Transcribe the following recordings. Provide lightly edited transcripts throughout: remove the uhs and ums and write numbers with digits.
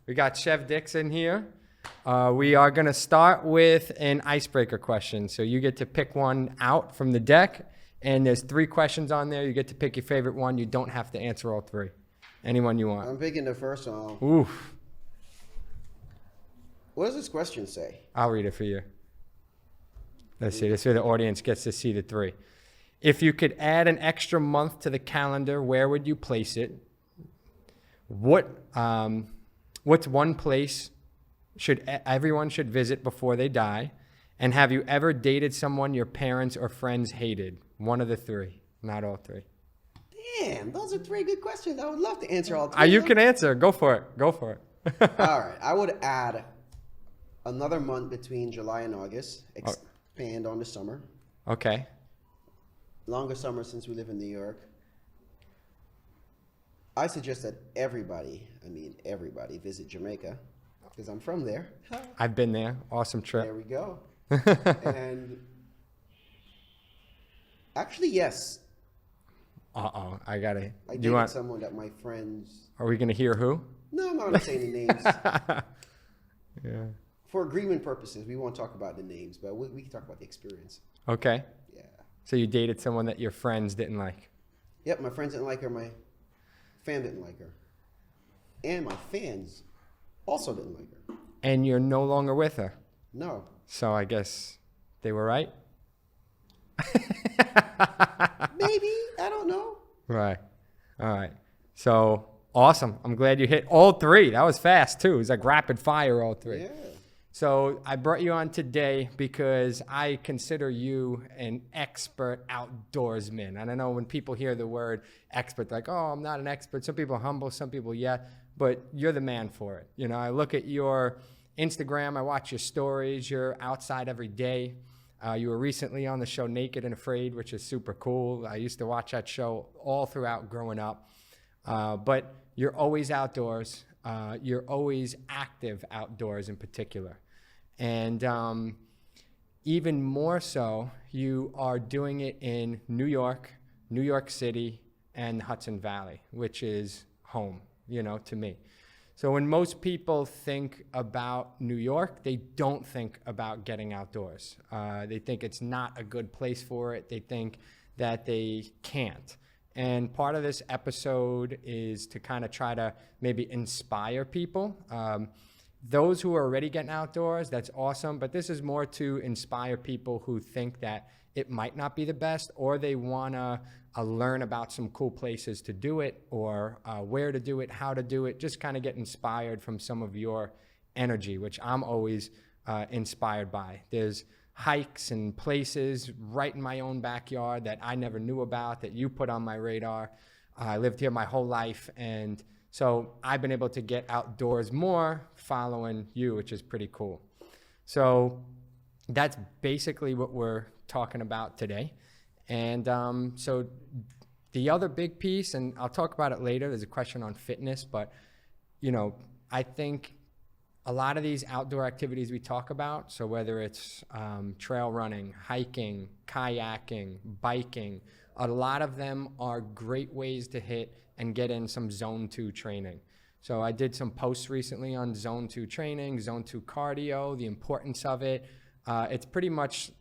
We got Chev Dixon here. We are going to start with an icebreaker question. So you get to pick one out from the deck, and there's 3 questions on there. You get to pick your favorite one. You don't have to answer all 3. Anyone you want. I'm picking the first one. Oof. What does this question say? I'll read it for you. Let's see. This way the audience gets to see the 3. If you could add an extra month to the calendar, where would you place it? What's one place everyone should visit before they die? And have you ever dated someone your parents or friends hated? One of the 3, not all 3. Damn, those are 3 good questions. I would love to answer all 3. You can answer. Go for it. All right. I would add another month between July and August. Expand on the summer. Okay. Longer summer since we live in New York. I suggest that everybody visit Jamaica because I'm from there. I've been there. Awesome trip. There we go. And actually, yes. I dated someone that my friends. Are we gonna hear who? No, I'm not gonna say any names. Yeah. For agreement purposes, we won't talk about the names, but we can talk about the experience. Okay. Yeah. So you dated someone that your friends didn't like? Yep, my friends didn't like her. My fan didn't like her. And my fans also didn't like her. And you're no longer with her? No. So I guess they were right? Maybe. I don't know. Right. All right. So awesome. I'm glad you hit all 3. That was fast too. It was like rapid fire, all 3. Yeah. So I brought you on today because I consider you an expert outdoorsman. And I know when people hear the word expert, they're like, oh, I'm not an expert. Some people are humble, some people, yeah, but you're the man for it. You know, I look at your Instagram, I watch your stories, you're outside every day. You were recently on the show Naked and Afraid, which is super cool. I used to watch that show all throughout growing up. But you're always outdoors. You're always active outdoors in particular. And even more so, you are doing it in New York City, and Hudson Valley, which is home, to me. So when most people think about New York, they don't think about getting outdoors. They think it's not a good place for it. They think that they can't. And part of this episode is to kind of try to maybe inspire people. Those who are already getting outdoors, that's awesome. But this is more to inspire people who think that it might not be the best, or they want to learn about some cool places to do it, or where to do it, how to do it. Just kind of get inspired from some of your energy, which I'm always inspired by. There's hikes and places right in my own backyard that I never knew about, that you put on my radar. I lived here my whole life, and so I've been able to get outdoors more following you, which is pretty cool. So that's basically what we're talking about today. And so the other big piece, and I'll talk about it later, there's a question on fitness, but I think a lot of these outdoor activities we talk about, so whether it's trail running, hiking, kayaking, biking, a lot of them are great ways to hit and get in some zone 2 training. So I did some posts recently on zone 2 training, zone 2 cardio, the importance of it. It's pretty much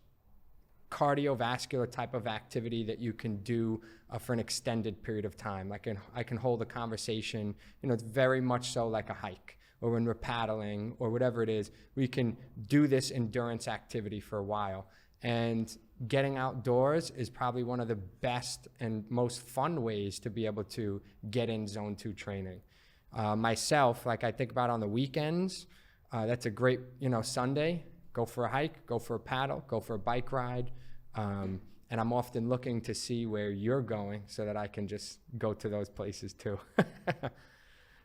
cardiovascular type of activity that you can do for an extended period of time. I can hold a conversation, it's very much so like a hike, or when we're paddling or whatever it is, we can do this endurance activity for a while. And getting outdoors is probably one of the best and most fun ways to be able to get in zone 2 training. Myself, I think about on the weekends, that's a great, Sunday, go for a hike, go for a paddle, go for a bike ride. And I'm often looking to see where you're going so that I can just go to those places too.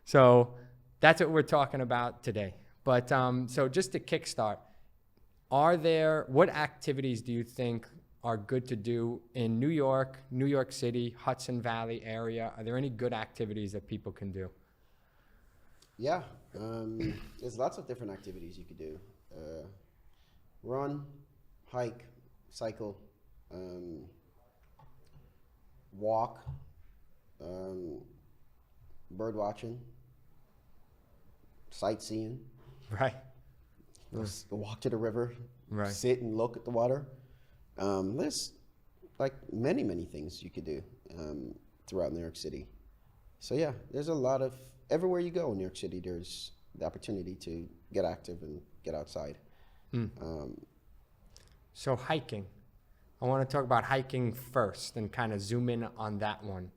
So that's what we're talking about today. But so just to kickstart, what activities do you think are good to do in New York City, Hudson Valley area? Are there any good activities that people can do? Yeah, there's lots of different activities you could do. Run, hike, cycle, walk, bird watching, sightseeing. Right. Just walk to the river, Right. sit and look at the water. There's like many things you could do throughout New York City. So yeah, there's a lot of, everywhere you go in New York City, there's the opportunity to get active and get outside. So hiking. I want to talk about hiking first and kind of zoom in on that one.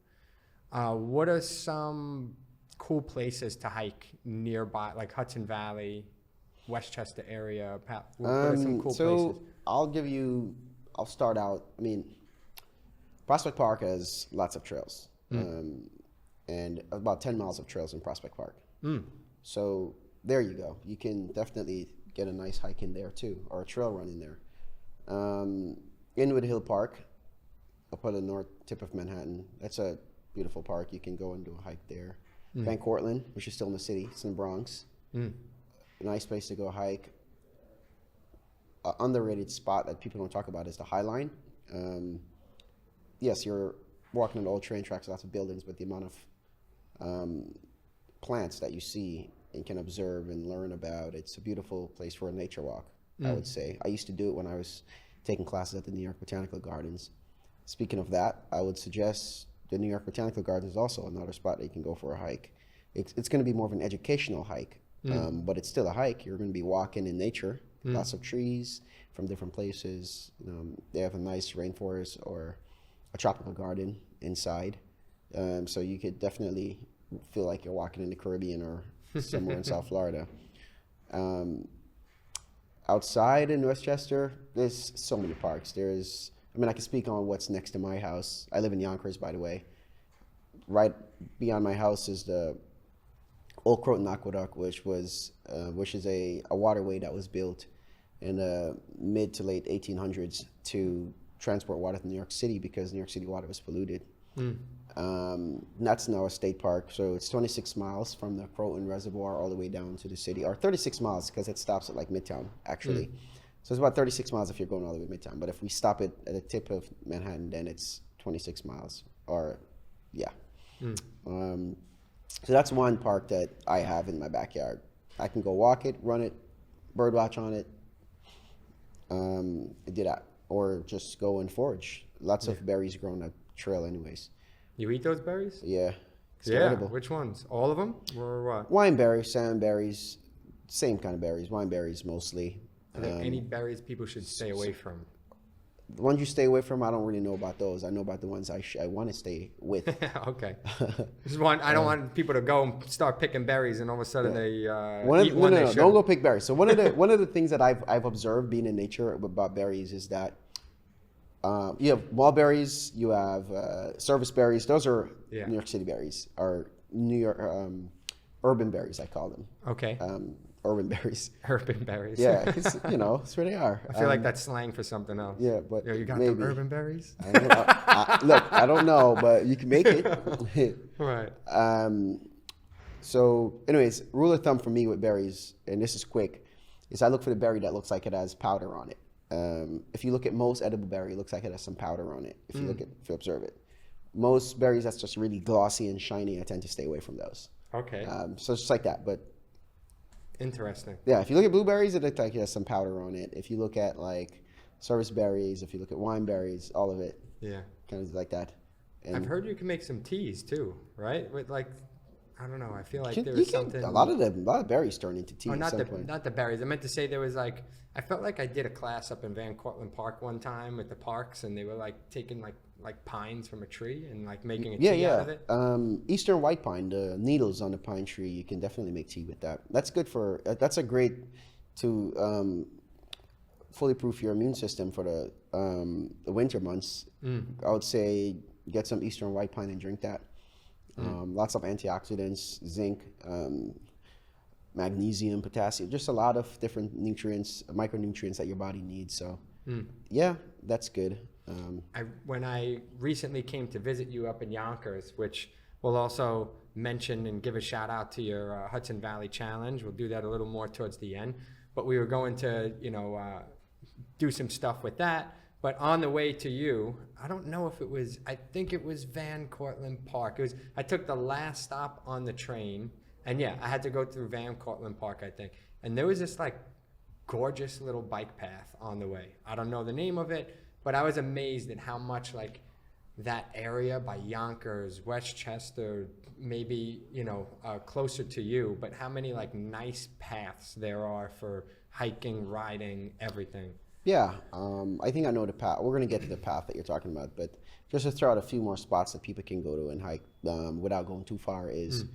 What are some cool places to hike nearby, like Hudson Valley, Westchester area? What are some cool places? I'll start out, Prospect Park has lots of trails. And about 10 miles of trails in Prospect Park. So there you go. You can definitely get a nice hike in there too, or a trail run in there. Inwood Hill Park, up on the north tip of Manhattan. That's a beautiful park. You can go and do a hike there. Van Cortlandt, which is still in the city. It's in the Bronx. A nice place to go hike. An underrated spot that people don't talk about is the High Line. Yes, you're walking on old train tracks, lots of buildings, but the amount of plants that you see and can observe and learn about, it's a beautiful place for a nature walk, I would say. I used to do it when I was taking classes at the New York Botanical Gardens. Speaking of that, I would suggest the New York Botanical Gardens is also another spot that you can go for a hike. It's going to be more of an educational hike, but it's still a hike. You're going to be walking in nature, lots of trees from different places. They have a nice rainforest or a tropical garden inside. So you could definitely feel like you're walking in the Caribbean or somewhere in South Florida. Outside in Westchester, there's so many parks. I can speak on what's next to my house. I live in Yonkers, by the way. Right beyond my house is the Old Croton Aqueduct, which is a waterway that was built in the mid to late 1800s to transport water to New York City because New York City water was polluted. That's now a state park, so it's 26 miles from the Croton Reservoir all the way down to the city, or 36 miles because it stops at like Midtown, actually. So it's about 36 miles if you're going all the way to Midtown, but if we stop it at the tip of Manhattan, then it's 26 miles, or yeah. So that's one park that I have in my backyard. I can go walk it, run it, birdwatch on it, do that, or just go and forage. Lots of berries grow on the trail anyways. You eat those berries? Yeah. It's Yeah. terrible. Which ones? All of them, or what? Wineberries, salmonberries, same kind of berries. Wineberries mostly. Are there any berries people should stay away from? The ones you stay away from, I don't really know about those. I know about the ones I want to stay with. Okay. I don't want people to go and start picking berries and all of a sudden they eat No, don't go pick berries. So one of the things that I've observed being in nature about berries is that you have mulberries, you have service berries. Those are New York City berries, or New York urban berries, I call them. Okay. Urban berries. Urban berries. Yeah, because that's where they are. I feel like that's slang for something else. Yeah, but you got maybe. the urban berries? Look, I don't know, but you can make it. Right. So, anyways, rule of thumb for me with berries, and this is quick, is I look for the berry that looks like it has powder on it. If you look at most edible berry, it looks like it has some powder on it. If you observe it, most berries that's just really glossy and shiny, I tend to stay away from those. Okay. So it's just like that, but. Interesting. Yeah, if you look at blueberries, it looks like it has some powder on it. If you look at like service berries, if you look at wine berries, all of it. Yeah. Kind of like that. And I've heard you can make some teas too, right? With like, I don't know. I feel like there you was can- something. A lot of berries turn into tea Oh, at not some the point. not the berries. I meant to say there was like, I felt like I did a class up in Van Cortlandt Park one time with the parks, and they were like taking like pines from a tree and like making a tea out of it. Eastern white pine, the needles on the pine tree, you can definitely make tea with that. That's good for. That's a great to fully proof your immune system for the winter months. I would say get some Eastern white pine and drink that. Lots of antioxidants, zinc, magnesium, potassium, just a lot of different nutrients, micronutrients that your body needs. So, yeah, that's good. When I recently came to visit you up in Yonkers, which we'll also mention and give a shout out to your Hudson Valley Challenge. We'll do that a little more towards the end. But we were going to, do some stuff with that. But on the way to you, I don't know if I think it was Van Cortlandt Park. I took the last stop on the train, And yeah, I had to go through Van Cortlandt Park, I think. And there was this like gorgeous little bike path on the way. I don't know the name of it, but I was amazed at how much like that area by Yonkers, Westchester, maybe, closer to you, but how many like nice paths there are for hiking, riding, everything. Yeah, I think I know the path. We're going to get to the path that you're talking about, but just to throw out a few more spots that people can go to and hike without going too far is,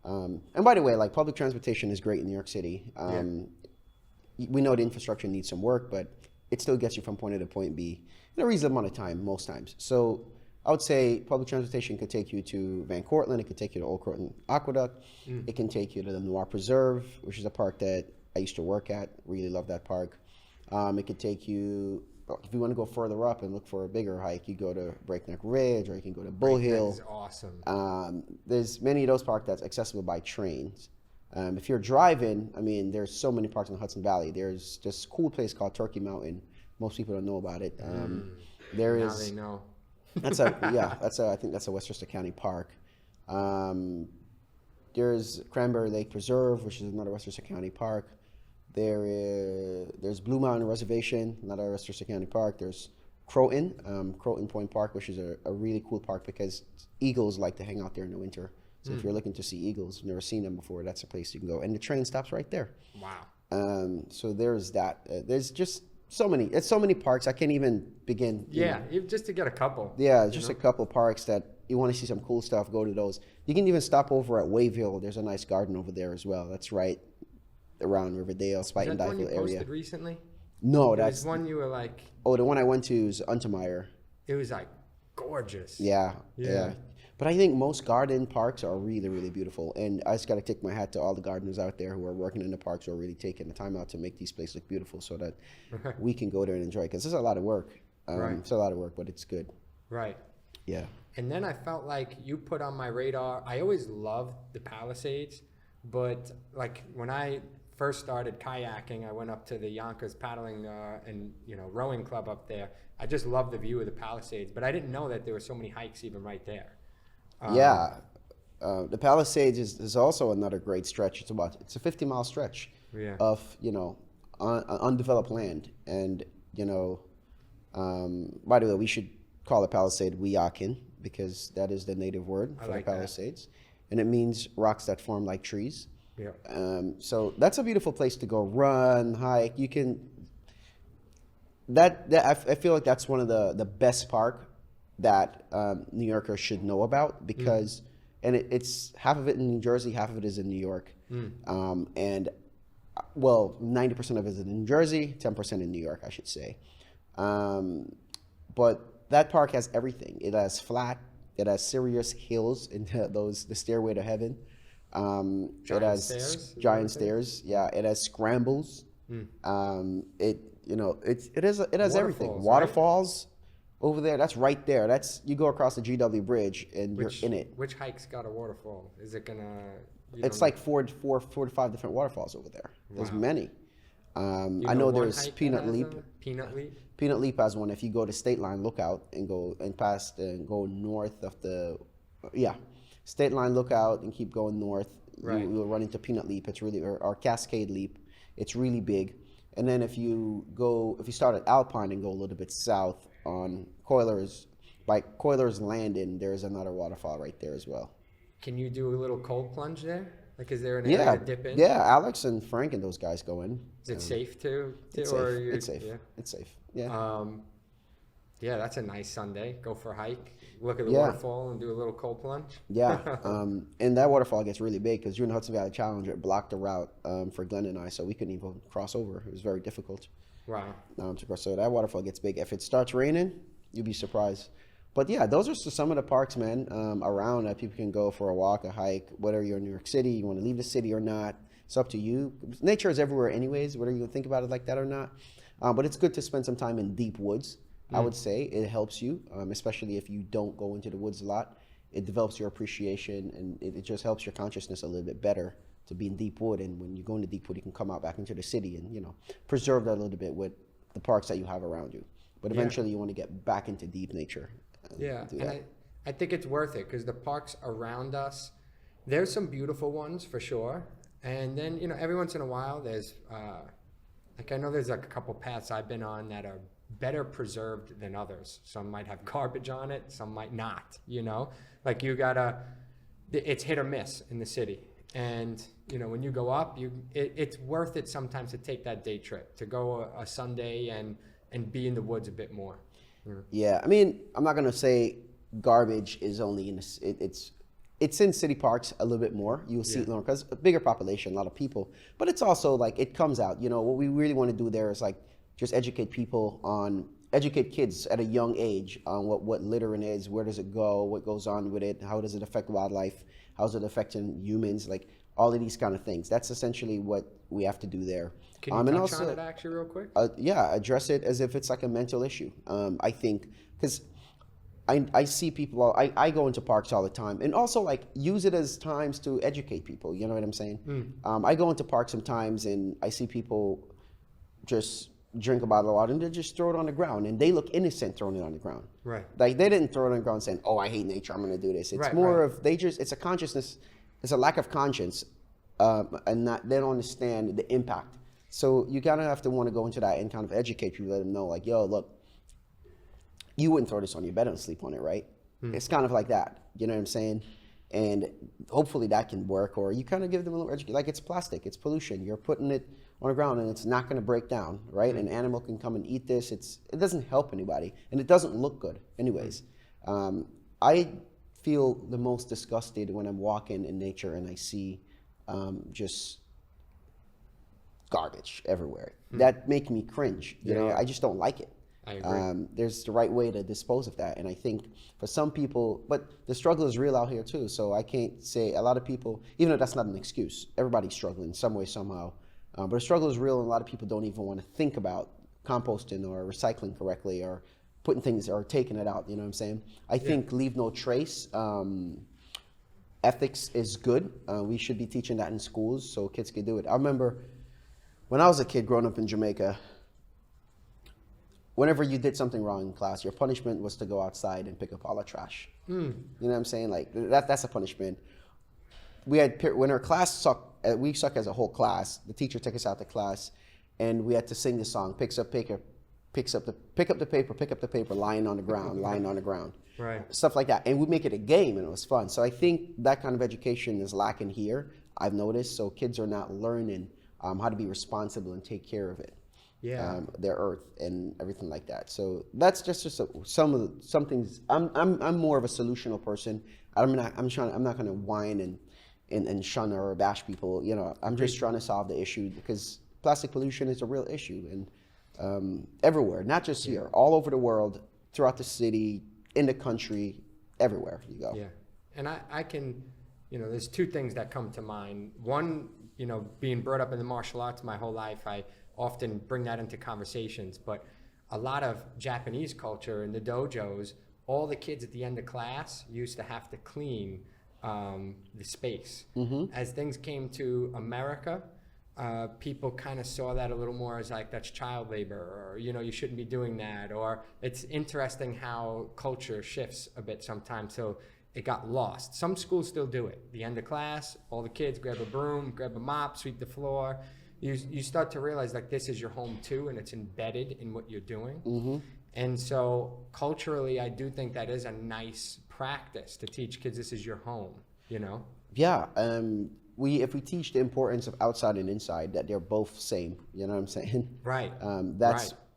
and by the way, like public transportation is great in New York City. We know the infrastructure needs some work, but it still gets you from point A to point B in a reasonable amount of time, most times. So I would say public transportation could take you to Van Cortlandt, it could take you to Old Croton Aqueduct, it can take you to the Noir Preserve, which is a park that I used to work at, really love that park. It could take you, if you want to go further up and look for a bigger hike, you go to Breakneck Ridge, or you can go to Bull Hill. That is awesome. There's many of those parks that's accessible by trains. If you're driving, I mean, there's so many parks in the Hudson Valley. There's this cool place called Turkey Mountain. Most people don't know about it. There now is. they know. I think that's a Westchester County park. There's Cranberry Lake Preserve, which is another Westchester County park. There's Blue Mountain Reservation, another Westchester County park. There's Croton Point Park, which is a really cool park because eagles like to hang out there in the winter. So if you're looking to see eagles, never seen them before, that's a place you can go. And the train stops right there. Wow. So there's that. There's just so many. It's so many parks. I can't even begin. Just to get a couple. Yeah, just a couple parks that you want to see some cool stuff. Go to those. You can even stop over at Wayville. There's a nice garden over there as well. That's right around Riverdale, Spite and one you Dyfel area. posted recently? No, That's one you were like. Oh, the one I went to is Untermeyer. It was like gorgeous. Yeah. But I think most garden parks are really, really beautiful. And I just got to take my hat to all the gardeners out there who are working in the parks, who are really taking the time out to make these places look beautiful so that we can go there and enjoy it. Because it's a lot of work. It's a lot of work, but it's good. Right. Yeah. And then I felt like you put on my radar, I always loved the Palisades, but like when I first started kayaking, I went up to the Yonkers paddling and rowing club up there. I just loved the view of the Palisades, but I didn't know that there were so many hikes even right there. The Palisades is also another great stretch. It's a 50-mile stretch of undeveloped land, and by the way, we should call the Palisade Weakin because that is the native word for the Palisades, and it means rocks that form like trees. Yeah. So that's a beautiful place to go run, hike. You can. I feel like that's one of the best park that New Yorkers should know about because, and it's half of it in New Jersey, half of it is in New York, and 90% of it is in New Jersey, 10% in New York, I should say. But that park has everything. It has flat. It has serious hills in the stairway to heaven. It has giant stairs. Yeah, it has scrambles. It has everything. Waterfalls. Right? Over there, that's right there. You go across the GW Bridge and you're in it. Which hike's got a waterfall? Is it gonna? It's like four to five different waterfalls over there. There's many. I know there's Peanut Leap. Peanut Leap. Peanut Leap has one. If you go to State Line Lookout and go north of State Line Lookout and keep going north, you'll run into Peanut Leap. It's really or Cascade Leap. It's really big. And then if you start at Alpine and go a little bit south on Coilers Landing, there's another waterfall right there as well. Can you do a little cold plunge there? Like, is there an area to dip in? Yeah, Alex and Frank and those guys go in. Is it safe to? It's safe. Yeah. It's safe. Yeah. Yeah, that's a nice Sunday. Go for a hike, look at the waterfall, and do a little cold plunge. Yeah. And that waterfall gets really big because during the Hudson Valley Challenge, it blocked the route for Glenn and I, so we couldn't even cross over. It was very difficult. Wow. To cross. So that waterfall gets big. If it starts raining, you'll be surprised. But yeah, those are some of the parks, man, around that people can go for a walk, a hike, whether you're in New York City, you want to leave the city or not. It's up to you. Nature is everywhere anyways, whether you think about it like that or not. But it's good to spend some time in deep woods. I would say it helps you, especially if you don't go into the woods a lot. It develops your appreciation, and it just helps your consciousness a little bit better to be in deep wood. And when you go into deep wood, you can come out back into the city and, preserve that a little bit with the parks that you have around you. But eventually you want to get back into deep nature. And I think it's worth it because the parks around us, There's some beautiful ones for sure. And then, every once in a while there's, like I know there's like a couple paths I've been on that are better preserved than others. Some might have garbage on it, some might not, Like it's hit or miss in the city. And, when you go up, it's worth it sometimes to take that day trip, to go a Sunday and be in the woods a bit more. Yeah, I mean, I'm not gonna say garbage is only in it's in city parks a little bit more. You'll see it more because a bigger population, a lot of people. But it's also like it comes out. What we really want to do there is like just educate kids at a young age on what littering is, where does it go, what goes on with it, how does it affect wildlife, how is it affecting humans, like all of these kind of things. That's essentially what we have to do there. Can you touch on it actually real quick? Yeah, address it as if it's like a mental issue. I think because I see people, I go into parks all the time, and also like use it as times to educate people. You know what I'm saying? I go into parks sometimes and I see people just drink a bottle of water and they just throw it on the ground, and they look innocent throwing it on the ground. Right. Like they didn't throw it on the ground saying, "Oh, I hate nature, I'm going to do this." It's more of it's a consciousness, it's a lack of conscience, and they don't understand the impact. So you kind of have to want to go into that and kind of educate people, let them know, like, yo, look, you wouldn't throw this on your bed and sleep on it, right? It's kind of like that, you know what I'm saying? And hopefully that can work, or you kind of give them a little education. Like it's plastic, it's pollution. You're putting it on the ground and it's not going to break down, right? An animal can come and eat this. It doesn't help anybody, and it doesn't look good anyways. I feel the most disgusted when I'm walking in nature and I see just garbage everywhere. That make me cringe, you know? I just don't like it. I agree. There's the right way to dispose of that. And I think for some people, but the struggle is real out here too. So I can't say a lot of people, even though that's not an excuse, everybody's struggling some way, somehow. But the struggle is real, and a lot of people don't even want to think about composting or recycling correctly or putting things or taking it out. You know what I'm saying? I think leave no trace. Ethics is good. We should be teaching that in schools so kids can do it. I remember when I was a kid growing up in Jamaica, whenever you did something wrong in class, your punishment was to go outside and pick up all the trash. You know what I'm saying? Like that's a punishment. When our class sucked, we suck as a whole class. The teacher took us out to class, and we had to sing the song. Pick up the paper, lying on the ground, lying on the ground. Right. Stuff like that, and we make it a game, and it was fun. So I think that kind of education is lacking here. I've noticed. So kids are not learning how to be responsible and take care of it. Yeah. Their earth and everything like that. So that's just some things. I'm more of a solutional person. I'm not going to whine and shun or bash people. You know, I'm just trying to solve the issue, because plastic pollution is a real issue, and everywhere, not just here, all over the world, throughout the city, in the country, everywhere you go. Yeah, and I can, there's two things that come to mind. One, being brought up in the martial arts my whole life, I often bring that into conversations, but a lot of Japanese culture in the dojos, all the kids at the end of class used to have to clean the space. As things came to America, people kind of saw that a little more as like, that's child labor, or you shouldn't be doing that. Or it's interesting how culture shifts a bit sometimes, so it got lost. Some schools still do it. The end of class, all the kids grab a broom, grab a mop, sweep the floor. You start to realize like this is your home too, and it's embedded in what you're doing. And so culturally, I do think that is a nice practice to teach kids this is your home, Yeah, if we teach the importance of outside and inside, that they're both same, you know what I'm saying? Right.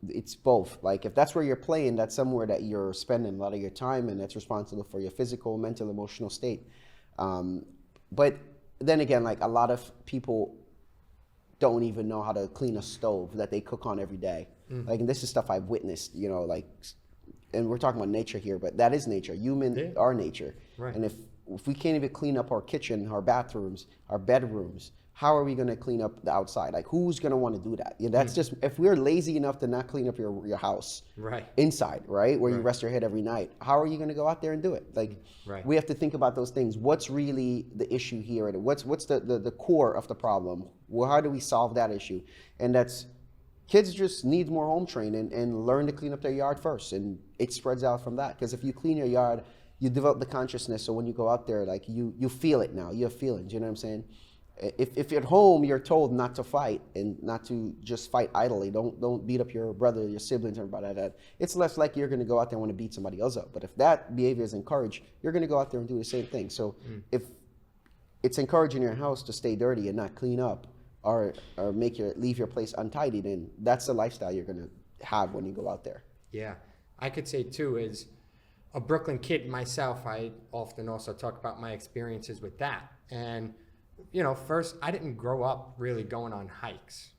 It's both. Like if that's where you're playing, that's somewhere that you're spending a lot of your time, and that's responsible for your physical, mental, emotional state. But then again, like a lot of people don't even know how to clean a stove that they cook on every day. Like, and this is stuff I've witnessed, like, and we're talking about nature here, but that is nature. Humans are nature. Right. And if we can't even clean up our kitchen, our bathrooms, our bedrooms, how are we going to clean up the outside? Like, who's going to want to do that? That's just, if we're lazy enough to not clean up your house inside, right, where you rest your head every night, how are you going to go out there and do it? Like, we have to think about those things. What's really the issue here? What's the core of the problem? Well, how do we solve that issue? And that's, kids just need more home training and learn to clean up their yard first, and it spreads out from that. Because if you clean your yard, you develop the consciousness. So when you go out there, like you feel it now. You have feelings. You know what I'm saying? If you're at home, you're told not to fight and not to just fight idly. Don't beat up your brother, your siblings, everybody like that. It's less likely you're going to go out there and want to beat somebody else up. But if that behavior is encouraged, you're going to go out there and do the same thing. So if it's encouraging your house to stay dirty and not clean up, or leave your place untidy, then that's the lifestyle you're going to have when you go out there. Yeah, I could say too, as a Brooklyn kid myself, I often also talk about my experiences with that. And first, I didn't grow up really going on hikes,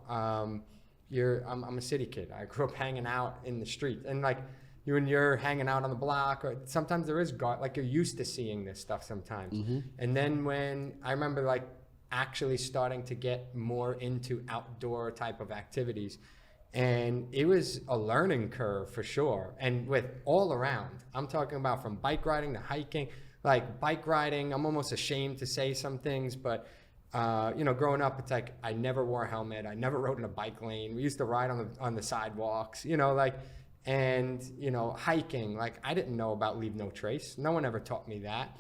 I'm a city kid. I grew up hanging out in the street. And like when you're hanging out on the block, or sometimes there is like you're used to seeing this stuff sometimes. And then when I remember like actually starting to get more into outdoor type of activities, and it was a learning curve for sure. And with all around, I'm talking about from bike riding to hiking. Like bike riding, I'm almost ashamed to say some things, but growing up, it's like I never wore a helmet. I never rode in a bike lane. We used to ride on the sidewalks, and hiking. Like I didn't know about leave no trace. No one ever taught me that.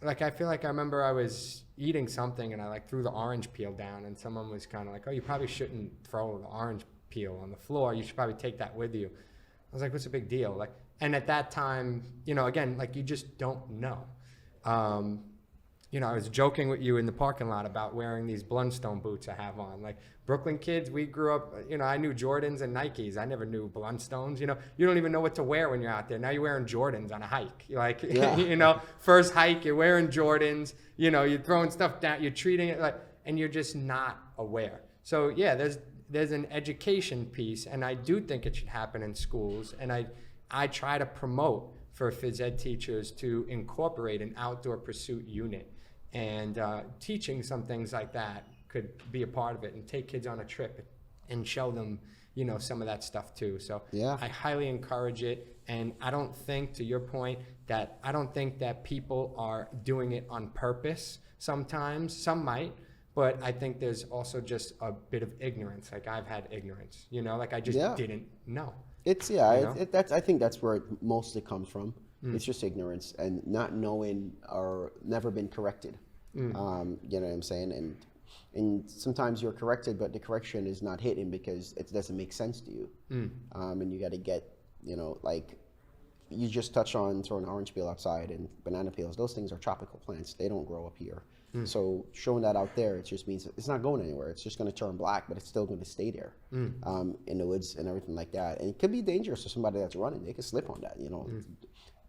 Like I feel like I remember I was eating something and I like threw the orange peel down, and someone was kind of like, "Oh, you probably shouldn't throw the orange peel on the floor. You should probably take that with you." I was like, "What's the big deal?" Like. And at that time, again, like you just don't know. I was joking with you in the parking lot about wearing these Blundstone boots I have on. Like Brooklyn kids, we grew up, I knew Jordans and Nikes. I never knew Blundstones. You don't even know what to wear when you're out there. Now you're wearing Jordans on a hike. Like, first hike, you're wearing Jordans, you're throwing stuff down, you're treating it like, and you're just not aware. So yeah, there's an education piece, and I do think it should happen in schools. And I try to promote for phys ed teachers to incorporate an outdoor pursuit unit, and teaching some things like that could be a part of it, and take kids on a trip and show them, some of that stuff too. So yeah. I highly encourage it. And I don't think, to your point, I don't think that people are doing it on purpose sometimes. Some might, but I think there's also just a bit of ignorance. Like I've had ignorance, like I just didn't know. I think that's where it mostly comes from. It's just ignorance and not knowing or never been corrected. You know what I'm saying? And sometimes you're corrected, but the correction is not hitting because it doesn't make sense to you. And you got to get, like you just touched on throwing orange peel outside and banana peels. Those things are tropical plants. They don't grow up here. So showing that out there, it just means it's not going anywhere. It's just going to turn black, but it's still going to stay there in the woods and everything like that. And it could be dangerous to somebody that's running. They could slip on that,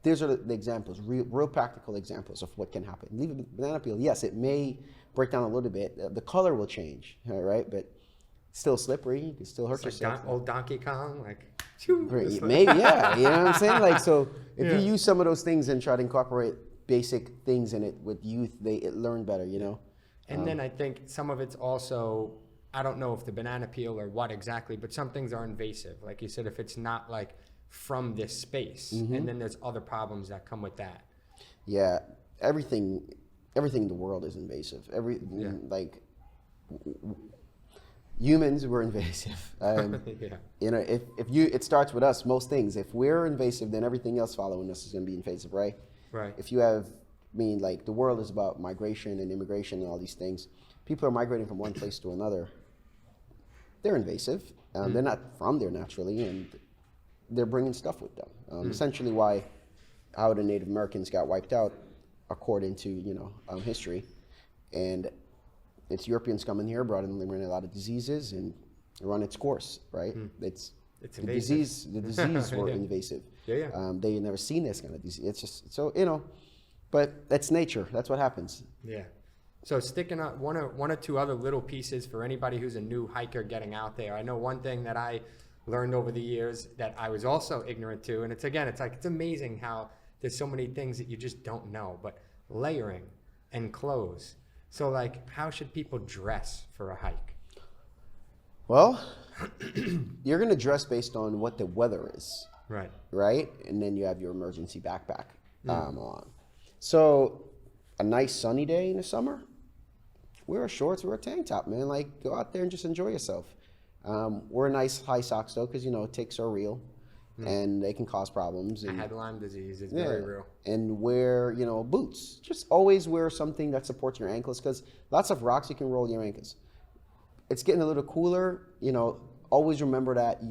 These are the examples, real practical examples of what can happen. Leave a banana peel, yes, it may break down a little bit. The color will change, right? But still slippery. You can still hurt yourself. Old Donkey Kong, like... Maybe, yeah. You know what I'm saying? Like, so if you use some of those things and try to incorporate basic things in it with youth, they learn better, And then I think some of it's also, I don't know if the banana peel or what exactly, but some things are invasive. Like you said, if it's not like from this space, and then there's other problems that come with that. Yeah, everything in the world is invasive. Like humans were invasive. It starts with us. Most things, if we're invasive, then everything else following us is going to be invasive, right? Right. If you have, like the world is about migration and immigration and all these things. People are migrating from one place to another. They're invasive. They're not from there naturally, and they're bringing stuff with them. Essentially, how the Native Americans got wiped out, according to history, and it's Europeans coming here, brought in a lot of diseases, and run its course, right? It's the disease were invasive. They never seen this kind of disease. It's just so but that's nature. That's what happens. Yeah. So sticking up one or two other little pieces for anybody who's a new hiker getting out there. I know one thing that I learned over the years that I was also ignorant to, and it's amazing how there's so many things that you just don't know. But layering and clothes. So like, how should people dress for a hike? Well, you're going to dress based on what the weather is. Right. Right? And then you have your emergency backpack on. So a nice sunny day in the summer, wear shorts, wear a tank top, man. Like, go out there and just enjoy yourself. Wear nice high socks, though, because, ticks are real. and they can cause problems. I And, had Lyme disease. It's very real. and wear, boots. Just always wear something that supports your ankles, because lots of rocks, you can roll your ankles. It's getting a little cooler, always remember that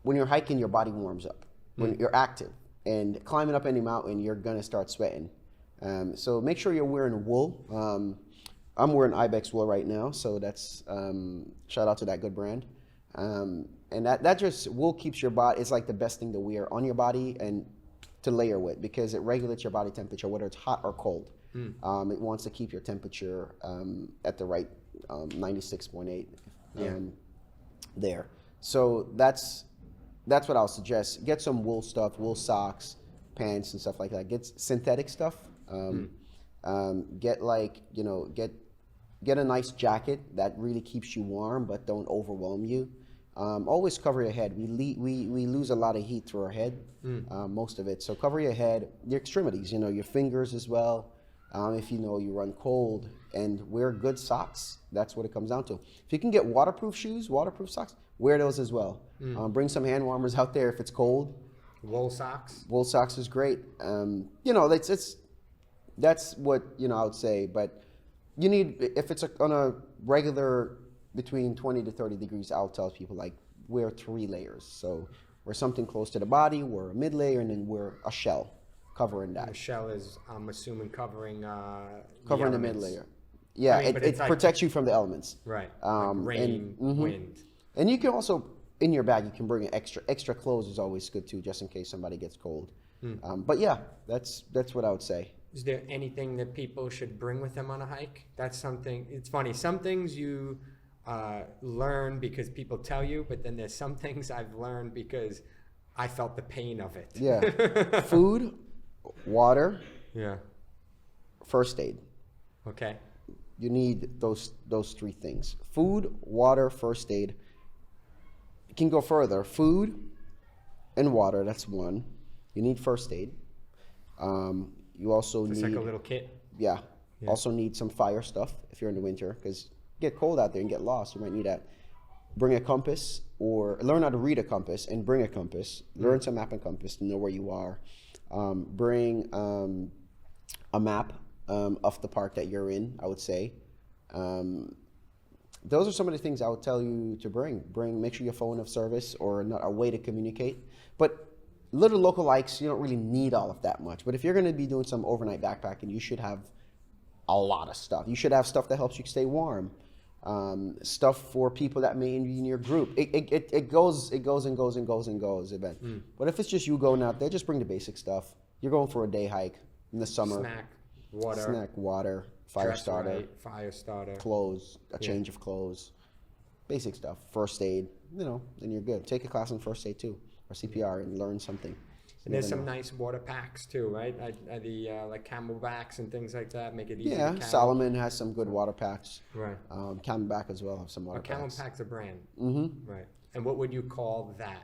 when you're hiking, your body warms up. When you're active and climbing up any mountain, you're gonna start sweating. So make sure you're wearing wool. I'm wearing Ibex wool right now, so that's shout out to that good brand. And that just wool keeps your body. It's like the best thing to wear on your body and to layer with, because it regulates your body temperature, whether it's hot or cold. It wants to keep your temperature at the right 96.8 there. So that's what I'll suggest. Get some wool stuff, wool socks, pants, and stuff like that. Get synthetic stuff. Get a nice jacket that really keeps you warm but don't overwhelm you. Always cover your head. We lose a lot of heat through our head, most of it. So cover your head, your extremities, your fingers as well. If you run cold, and wear good socks. That's what it comes down to. If you can get waterproof shoes, waterproof socks, wear those as well. Bring some hand warmers out there if it's cold. Wool socks. Wool socks is great. That's what I would say. But you need, if it's on a regular between 20 to 30 degrees, I'll tell people wear 3 layers. So wear something close to the body, wear a mid layer, and then wear a shell covering that. The shell is, I'm assuming, covering the mid layer. Yeah, it protects you from the elements. Right. Rain, wind. And you can also, in your bag, you can bring extra clothes is always good too, just in case somebody gets cold. But yeah, that's what I would say. Is there anything that people should bring with them on a hike? That's something, it's funny, some things you learn because people tell you, but then there's some things I've learned because I felt the pain of it. Yeah. Food, water, first aid. Okay. You need those 3 things. Food, water, first aid. You can go further. Food and water, that's 1. You need first aid. You also need... It's like a little kit? Yeah. Also need some fire stuff if you're in the winter, because get cold out there and get lost. You might need that. Bring a compass, or learn how to read a compass and bring a compass. Learn to map and compass to know where you are. Bring a map of the park that you're in, I would say. Those are some of the things I would tell you to bring. Make sure your phone of service or a way to communicate. But little local hikes, you don't really need all of that much. But if you're going to be doing some overnight backpacking, you should have a lot of stuff. You should have stuff that helps you stay warm. Stuff for people that may be in your group. It goes and goes. But if it's just you going out there, just bring the basic stuff. You're going for a day hike in the summer. Snack, water, fire starter, clothes, a change of clothes, basic stuff, first aid, then you're good. Take a class on first aid too, or CPR, and learn something. And there's some nice water packs too, right? The like Camelbacks and things like that make it easy. Yeah, Solomon has some good water packs. Right. Camelback as well have some water packs. Camelback's a brand. Mm-hmm. Right. And what would you call that?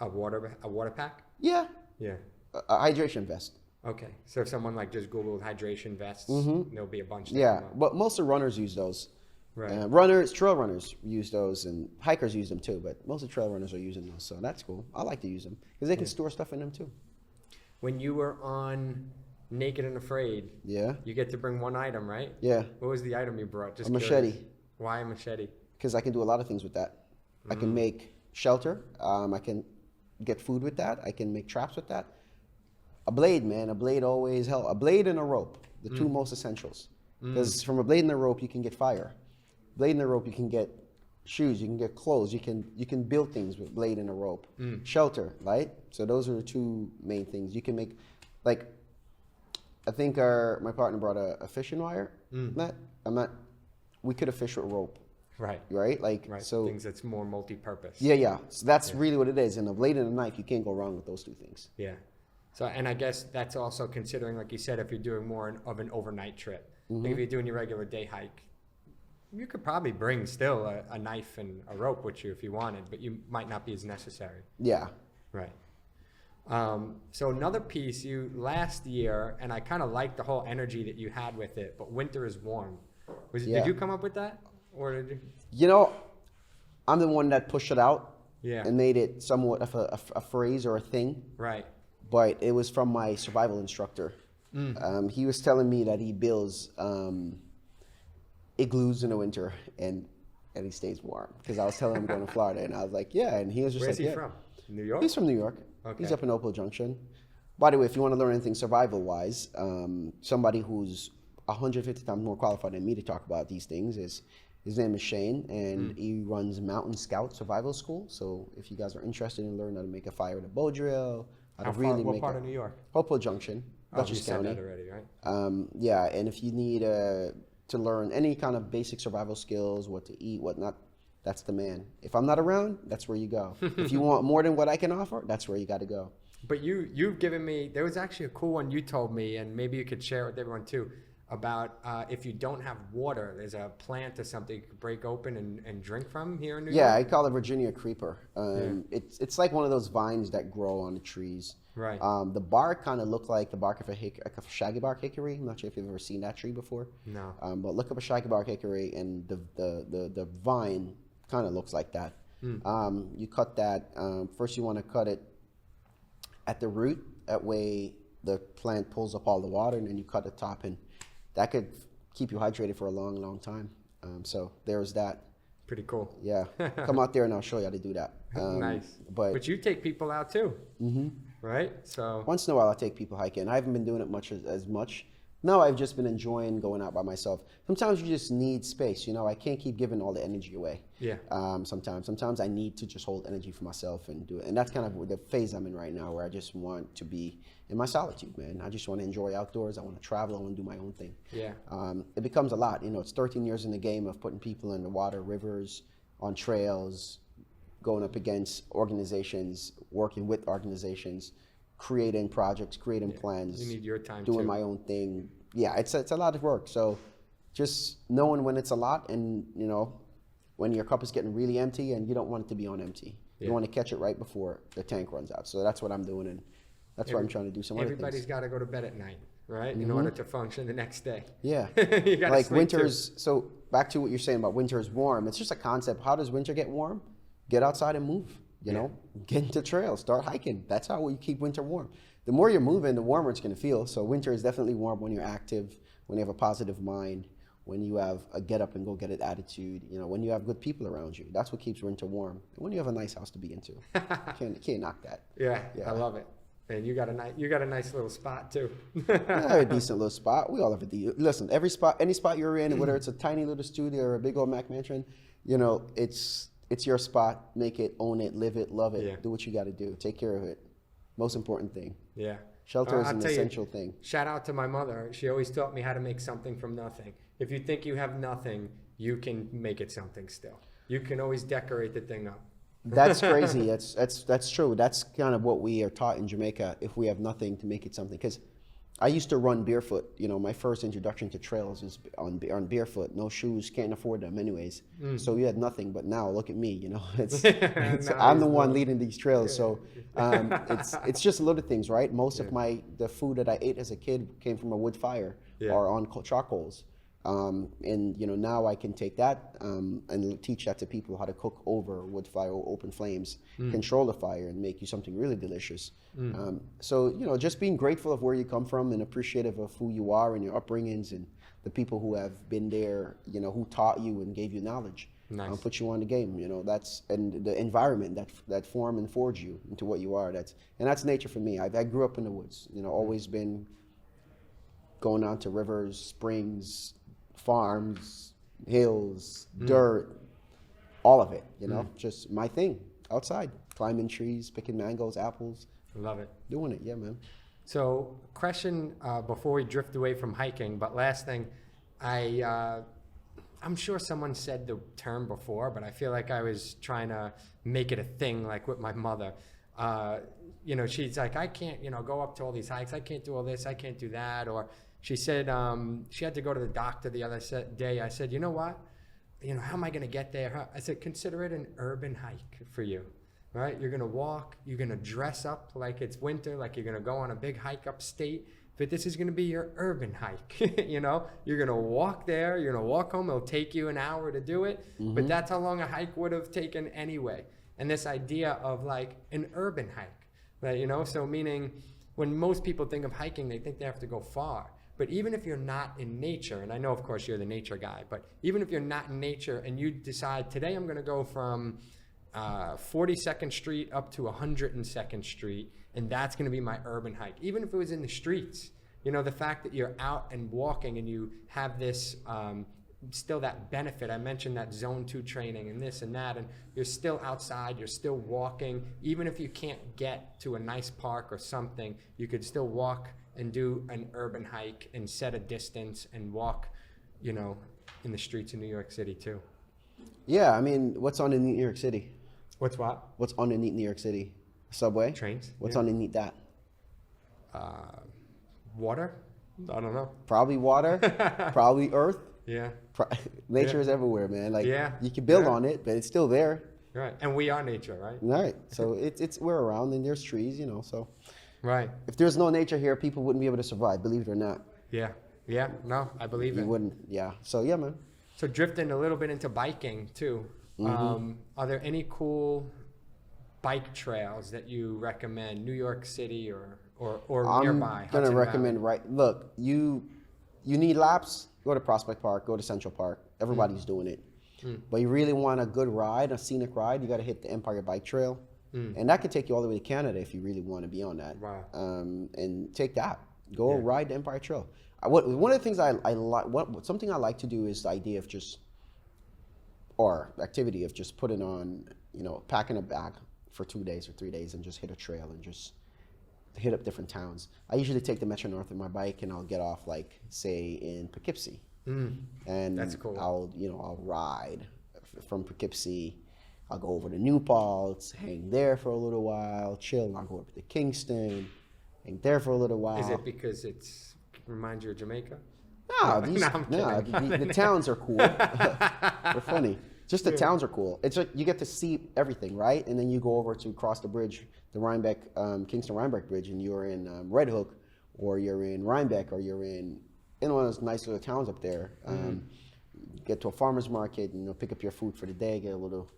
A water pack? Yeah. Yeah. A hydration vest. Okay, so if someone just Googled hydration vests, there'll be a bunch. But most of runners use those. Right. Trail runners use those, and hikers use them too. But most of trail runners are using those, so that's cool. I like to use them because they can store stuff in them too. When you were on Naked and Afraid, you get to bring one item, right? Yeah. What was the item you brought? Just a machete. Curious. Why a machete? Because I can do a lot of things with that. I can make shelter. I can get food with that. I can make traps with that. A blade, man. A blade always helps. A blade and a rope, the 2 most essentials. Because from a blade and a rope, you can get fire. Blade and a rope, you can get shoes. You can get clothes. You can build things with blade and a rope. Shelter, right? So those are the 2 main things. You can make, I think my partner brought a fishing wire. We could have fished with rope. Right. Right? So things that's more multi-purpose. Yeah. So that's really what it is. And a blade and a knife, you can't go wrong with those 2 things. Yeah. So, and I guess that's also considering, like you said, if you're doing more of an overnight trip. Maybe you're doing your regular day hike, you could probably bring still a knife and a rope with you if you wanted, but you might not be as necessary. Yeah. Right. So another piece, last year, and I kind of liked the whole energy that you had with it, but winter is warm. Did you come up with that? Or did you? I'm the one that pushed it out. Yeah. and made it somewhat of a phrase or a thing. Right. But it was from my survival instructor. He was telling me that he builds igloos in the winter and he stays warm. Because I was telling him I'm going to Florida, and I was like, yeah. And he was just Where's like, he from? New York? He's from New York. Okay. He's up in Opal Junction. By the way, if you want to learn anything survival-wise, somebody who's 150 times more qualified than me to talk about these things is, his name is Shane, and he runs Mountain Scout Survival School. So if you guys are interested in learning how to make a fire with a bow drill, how to really what make part of New York? Opal Junction, Oh, you Dutchess said County. that already, right? Yeah, and if you need to learn any kind of basic survival skills, what to eat, what not, that's the man. If I'm not around, that's where you go. If you want more than what I can offer, that's where you got to go. But you've given me, there was actually a cool one you told me, and maybe you could share it with everyone too, about if you don't have water, there's a plant or something you could break open and drink from here in New York? Yeah, I call it Virginia creeper. It's like one of those vines that grow on the trees. Right. The bark kind of look like the bark of a shaggy bark hickory. I'm not sure if you've ever seen that tree before. No. But look up a shaggy bark hickory, and the vine kind of looks like that. You cut that. First, you want to cut it at the root. That way, the plant pulls up all the water, and then you cut the top, and that could keep you hydrated for a long, long time. So there's that. Pretty cool. Yeah, come out there and I'll show you how to do that. Nice. But you take people out too, right? So once in a while, I take people hiking. I haven't been doing it as much. No, I've just been enjoying going out by myself. Sometimes you just need space. You know, I can't keep giving all the energy away. Yeah. Sometimes I need to just hold energy for myself and do it. And that's kind of the phase I'm in right now, where I just want to be in my solitude, man. I just want to enjoy outdoors. I want to travel. I want to do my own thing. Yeah. It becomes a lot. You know, it's 13 years in the game of putting people in the water, rivers, on trails, going up against organizations, working with organizations, creating projects, creating plans. You need your time doing too. my own thing. Yeah, it's a lot of work. So just knowing when it's a lot, and you know, when your cup is getting really empty and you don't want it to be on empty. Yeah. You want to catch it right before the tank runs out. So that's what I'm doing, and that's what I'm trying to do. Some other Everybody's things. got to go to bed at night, right? In order to function the next day. Yeah. You gotta Like sleep winter's, so back to what you're saying about winter is warm. It's just a concept. How does winter get warm? Get outside and move, you know, get into trails, start hiking. That's how you keep winter warm. The more you're moving, the warmer it's going to feel. So winter is definitely warm when you're active, when you have a positive mind, when you have a get up and go get it attitude, you know, when you have good people around you. That's what keeps winter warm. And when you have a nice house to be into. Can't knock that. Yeah, Yeah. I love it. And you got a nice little spot too. I have a decent little spot. We all have listen, any spot you're in, whether it's a tiny little studio or a big old Mac mansion, you know, it's your spot. Make it, own it, live it, love it. Yeah. Do what you got to do. Take care of it. Most important thing. Yeah. Shelter is I'll an tell you, essential thing. Shout out to my mother. She always taught me how to make something from nothing. If you think you have nothing, you can make it something still. You can always decorate the thing up. That's crazy. That's true. That's kind of what we are taught in Jamaica. If we have nothing, to make it something. Because I used to run barefoot. You know, my first introduction to trails is on barefoot. No shoes, can't afford them anyways. So you had nothing. But now look at me. You know, I'm the one leading these trails. So it's just little things, right? Most of the food that I ate as a kid came from a wood fire or on charcoals. And you know, now I can take that and teach that to people, how to cook over wood fire or open flames, control the fire, and make you something really delicious. So you know, just being grateful of where you come from and appreciative of who you are and your upbringings and the people who have been there, you know, who taught you and gave you knowledge, put you on the game. You know, and the environment that form and forge you into what you are. That's nature for me. I grew up in the woods. You know, always been going down to rivers, springs, farms, hills, dirt, all of it, you know, just my thing. Outside, climbing trees, picking mangoes, apples. Love it. Doing it, yeah, man. So, question before we drift away from hiking, but last thing, I'm sure someone said the term before, but I feel like I was trying to make it a thing, like with my mother. You know, she's like, I can't, you know, go up to all these hikes. I can't do all this. I can't do that. Or she said she had to go to the doctor the other day. I said, you know what? You know, how am I going to get there? I said, consider it an urban hike for you, right? You're going to walk. You're going to dress up like it's winter, like you're going to go on a big hike upstate. But this is going to be your urban hike, you know? You're going to walk there. You're going to walk home. It'll take you an hour to do it. But that's how long a hike would have taken anyway. and this idea of like an urban hike, right? You know, so meaning when most people think of hiking, they think they have to go far. But even if you're not in nature, and I know, of course, you're the nature guy, but even if you're not in nature and you decide, today I'm going to go from 42nd Street up to 102nd Street, and that's going to be my urban hike, even if it was in the streets, you know, the fact that you're out and walking and you have this, still that benefit. I mentioned that zone 2 training and this and that, and you're still outside, you're still walking. Even if you can't get to a nice park or something, you could still walk and do an urban hike and set a distance and walk, you know, in the streets of New York City too. Yeah, I mean, what's underneath New York City? What's what? What's underneath New York City? Subway? Trains. What's yeah. underneath that? Water? I don't know. Probably water, probably earth. Yeah. Nature is everywhere, man. Like, you can build on it, but it's still there. Right. And we are nature, right? Right. So we're around, and there's trees, you know, so. Right. If there's no nature here, people wouldn't be able to survive, believe it or not. Yeah. Yeah. No, I believe it. You wouldn't, yeah. So, yeah, man. So drifting a little bit into biking too. Are there any cool bike trails that you recommend, New York City or nearby? I'm going to recommend, look, you need laps, go to Prospect Park, go to Central Park. Everybody's doing it. But you really want a good ride, a scenic ride, you got to hit the Empire Bike Trail. And that could take you all the way to Canada if you really want to be on that. Wow. And take that. Go ride the Empire Trail. One of the things I like, something I like to do is the idea of activity of just putting on, you know, packing a bag for 2 days or 3 days and just hit a trail and just hit up different towns. I usually take the Metro North on my bike and I'll get off, like, say, in Poughkeepsie. And that's cool. I'll ride from Poughkeepsie. I'll go over to New Paltz, hang there for a little while, chill. I'll go over to Kingston, hang there for a little while. Is it because it reminds you of Jamaica? No, the towns are cool. They're funny. Just the towns are cool. It's like you get to see everything, right? And then you go over to cross the bridge, the Rhinebeck, Kingston-Rhinebeck Bridge, and you're in Red Hook, or you're in Rhinebeck, or you're in one of those nice little towns up there. Get to a farmer's market, and pick up your food for the day, get a little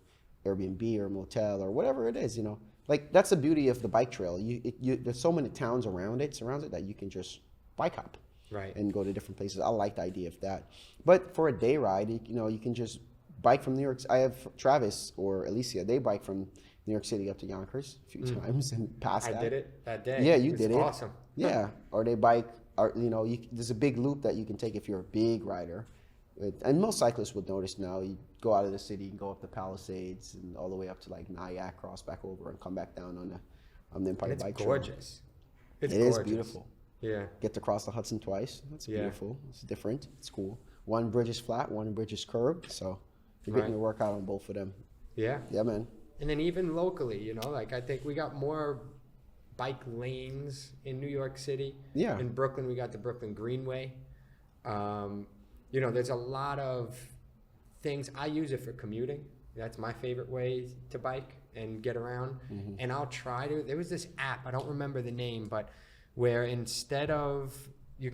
Airbnb or motel or whatever it is, Like, that's the beauty of the bike trail. There's so many towns surrounds it that you can just bike hop. Right. And go to different places. I like the idea of that. But for a day ride, you can just bike from New York. I have Travis or Alicia. They bike from New York City up to Yonkers a few times and past that. I did it that day. Yeah, you did it. Awesome. Yeah. Or they bike, there's a big loop that you can take if you're a big rider. And most cyclists would notice now, you go out of the city and go up the Palisades and all the way up to like Nyack, cross back over and come back down on the Empire Bike Trail. Gorgeous. It is beautiful. Yeah. Get to cross the Hudson twice. That's beautiful. It's different. It's cool. One bridge is flat, one bridge is curved. So you're getting to work out on both of them. Yeah. Yeah, man. And then even locally, like I think we got more bike lanes in New York City. Yeah. In Brooklyn, we got the Brooklyn Greenway. There's a lot of things. I use it for commuting. That's my favorite way to bike and get around. And I'll try to. There was this app, I don't remember the name, but where instead of,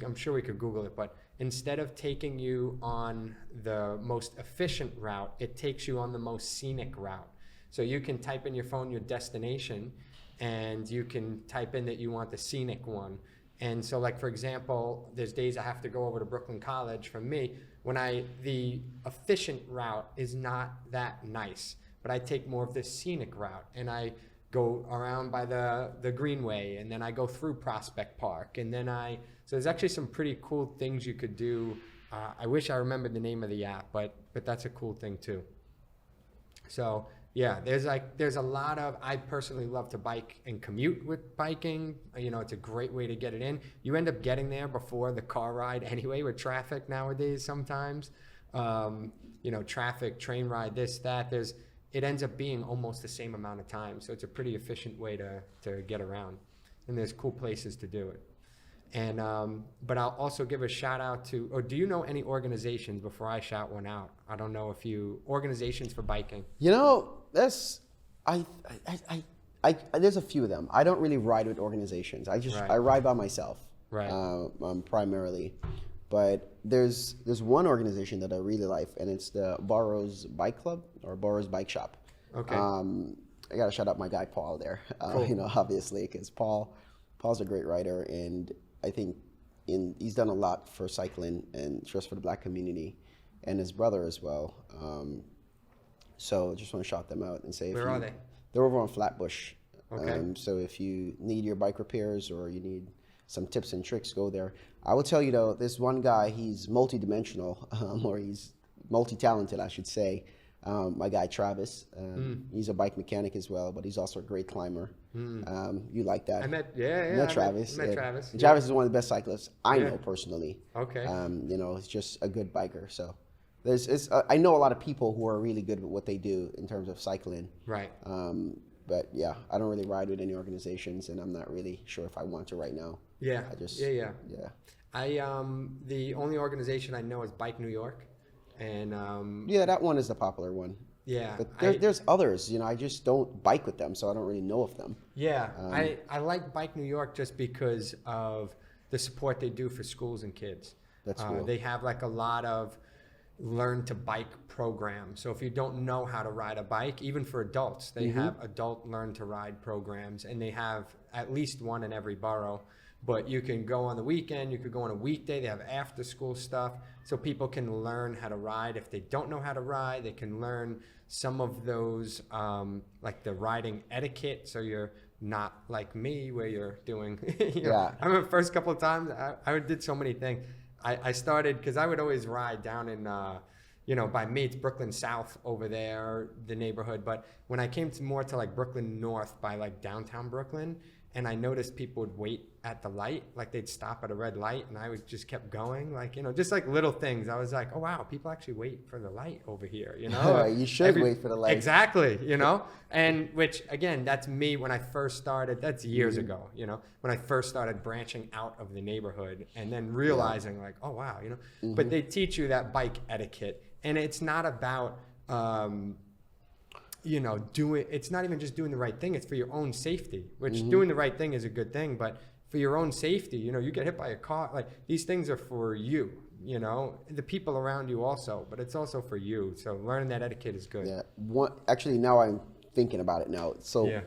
I'm sure we could Google it, but instead of taking you on the most efficient route, it takes you on the most scenic route. So you can type in your phone your destination, and you can type in that you want the scenic one. And so, like, for example, there's days I have to go over to Brooklyn College from me when the efficient route is not that nice, but I take more of the scenic route, and I go around by the Greenway, and then I go through Prospect Park, and then so there's actually some pretty cool things you could do. I wish I remembered the name of the app, but that's a cool thing too. So yeah, there's a lot of, I personally love to bike and commute with biking. It's a great way to get it in. You end up getting there before the car ride anyway with traffic nowadays sometimes. Traffic, train ride, this, that, it ends up being almost the same amount of time. So it's a pretty efficient way to get around. And there's cool places to do it. And but I'll also give a shout out to, or do you know any organizations before I shout one out? I don't know if organizations for biking. There's a few of them. I don't really ride with organizations. I ride by myself. Right. Primarily. But there's one organization that I really like, and it's the Burroughs Bike Club or Burroughs Bike Shop. Okay. I gotta shout out my guy Paul there. Cool. You know, obviously, because Paul's a great rider, and I think he's done a lot for cycling and just for the Black community, and his brother as well. So just want to shout them out and say, Where are they? They're over on Flatbush. Okay. So if you need your bike repairs or you need some tips and tricks, go there. I will tell you though, this one guy, he's multi-dimensional, or he's multi-talented, I should say. My guy Travis, he's a bike mechanic as well, but he's also a great climber. You like that? I met Travis. Met Travis. And Travis is one of the best cyclists I know personally. Okay. You know, he's just a good biker. So I know a lot of people who are really good at what they do in terms of cycling. Right. But yeah, I don't really ride with any organizations, and I'm not really sure if I want to right now. Yeah. I just yeah. The only organization I know is Bike New York, and yeah, that one is the popular one. Yeah. But there's others, you know, I just don't bike with them, so I don't really know of them. Yeah. I like Bike New York just because of the support they do for schools and kids. That's cool. They have like a lot of learn to bike programs. So if you don't know how to ride a bike, even for adults, they have adult learn to ride programs, and they have at least one in every borough. But you can go on the weekend, you could go on a weekday. They have after school stuff, so people can learn how to ride. If they don't know how to ride, they can learn some of those, like the riding etiquette, so you're not like me where you're doing, you know, I remember the first couple of times I did so many things. I started, because I would always ride down in, you know, by me, it's Brooklyn South over there, the neighborhood. But when I came more to like Brooklyn North by like downtown Brooklyn, and I noticed people would wait at the light, like they'd stop at a red light, and I would just kept going, like, you know, just like little things. I was like, oh wow, people actually wait for the light over here, you know? You should wait for the light. Exactly, you know? And which, again, that's me when I first started, that's years ago, you know, when I first started branching out of the neighborhood and then realizing like, oh wow, you know? But they teach you that bike etiquette, and it's not about, you know, it's not even just doing the right thing, it's for your own safety, which doing the right thing is a good thing, but for your own safety, you know, you get hit by a car, like these things are for you, you know, the people around you also, but it's also for you. So learning that etiquette is good. Yeah. Actually, now I'm thinking about it now. So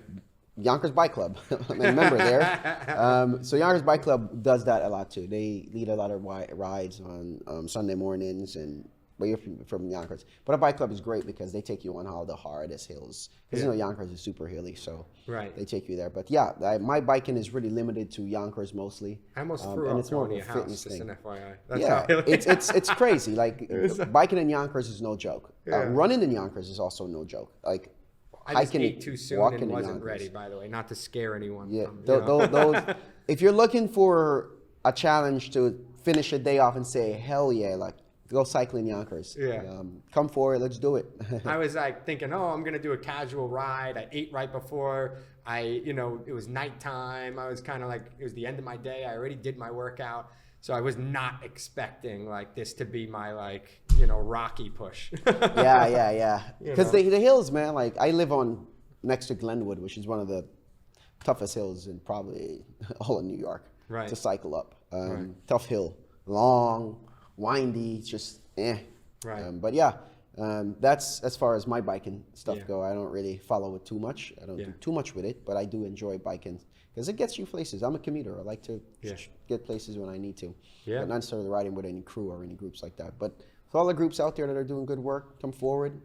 Yonkers Bike Club, I'm a member there. So Yonkers Bike Club does that a lot too. They lead a lot of rides on Sunday mornings, and but you're from Yonkers. But a bike club is great because they take you on all the hardest hills. Because you know Yonkers is super hilly, so they take you there. But yeah, my biking is really limited to Yonkers mostly. I almost threw up going to your house, just an FYI. That's it's crazy. Like biking in Yonkers is no joke. Running in Yonkers is also no joke. Like I just ate too soon and wasn't ready, by the way, not to scare anyone. Yeah, those, if you're looking for a challenge to finish a day off and say, hell yeah, like, go cycling Yonkers. Come forward, let's do it. I was like thinking, oh, I'm going to do a casual ride. I ate right before you know, it was nighttime. I was kind of like, it was the end of my day. I already did my workout. So I was not expecting like this to be my like, you know, Rocky push. Yeah. Because the hills, man, like I live on next to Glenwood, which is one of the toughest hills in probably all of New York to cycle up. Tough hill, long, windy, just but yeah, that's as far as my biking stuff go. I don't really follow it too much. I don't do too much with it, but I do enjoy biking because it gets you places. I'm a commuter. I like to get places when I need to, but not necessarily riding with any crew or any groups like that. But for all the groups out there that are doing good work, come forward.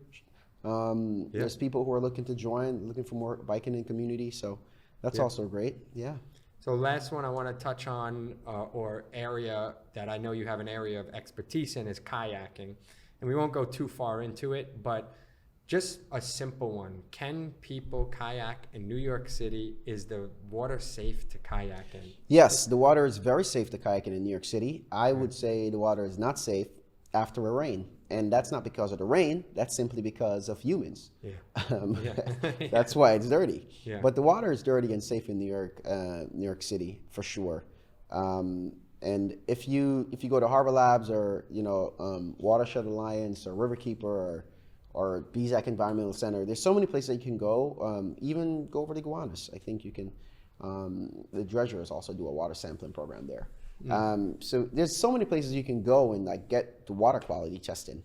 There's people who are looking to join, looking for more biking in community, so that's also great. So last one I want to touch on, or area that I know you have an area of expertise in, is kayaking. And we won't go too far into it, but just a simple one. Can people kayak in New York City? Is the water safe to kayak in? Yes, the water is very safe to kayak in New York City. I would say the water is not safe after a rain. And that's not because of the rain, that's simply because of humans. That's why it's dirty. But the water is dirty and safe in New York City for sure. And if you go to Harbor Labs or Watershed Alliance or Riverkeeper or BZAC Environmental Center, there's so many places you can go. Even go over to Gowanus. I think you can. The dredgers also do a water sampling program there. So there's so many places you can go and like get the water quality testing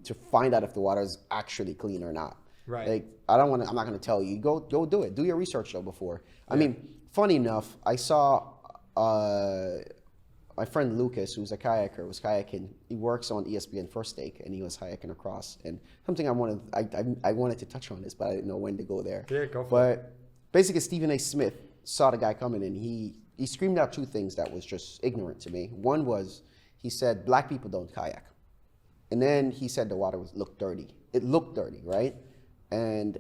to find out if the water is actually clean or not. Right. Like, I'm not going to tell you. Go do it. Do your research though before. I mean, funny enough, I saw my friend Lucas, who's a kayaker, was kayaking. He works on ESPN First Take, and he was kayaking across. And something I wanted to touch on this, but I didn't know when to go there. Yeah, go for it. But basically, Stephen A. Smith saw the guy coming, and he screamed out two things that was just ignorant to me. One was, he said, black people don't kayak. And then he said the water looked dirty. It looked dirty, right? And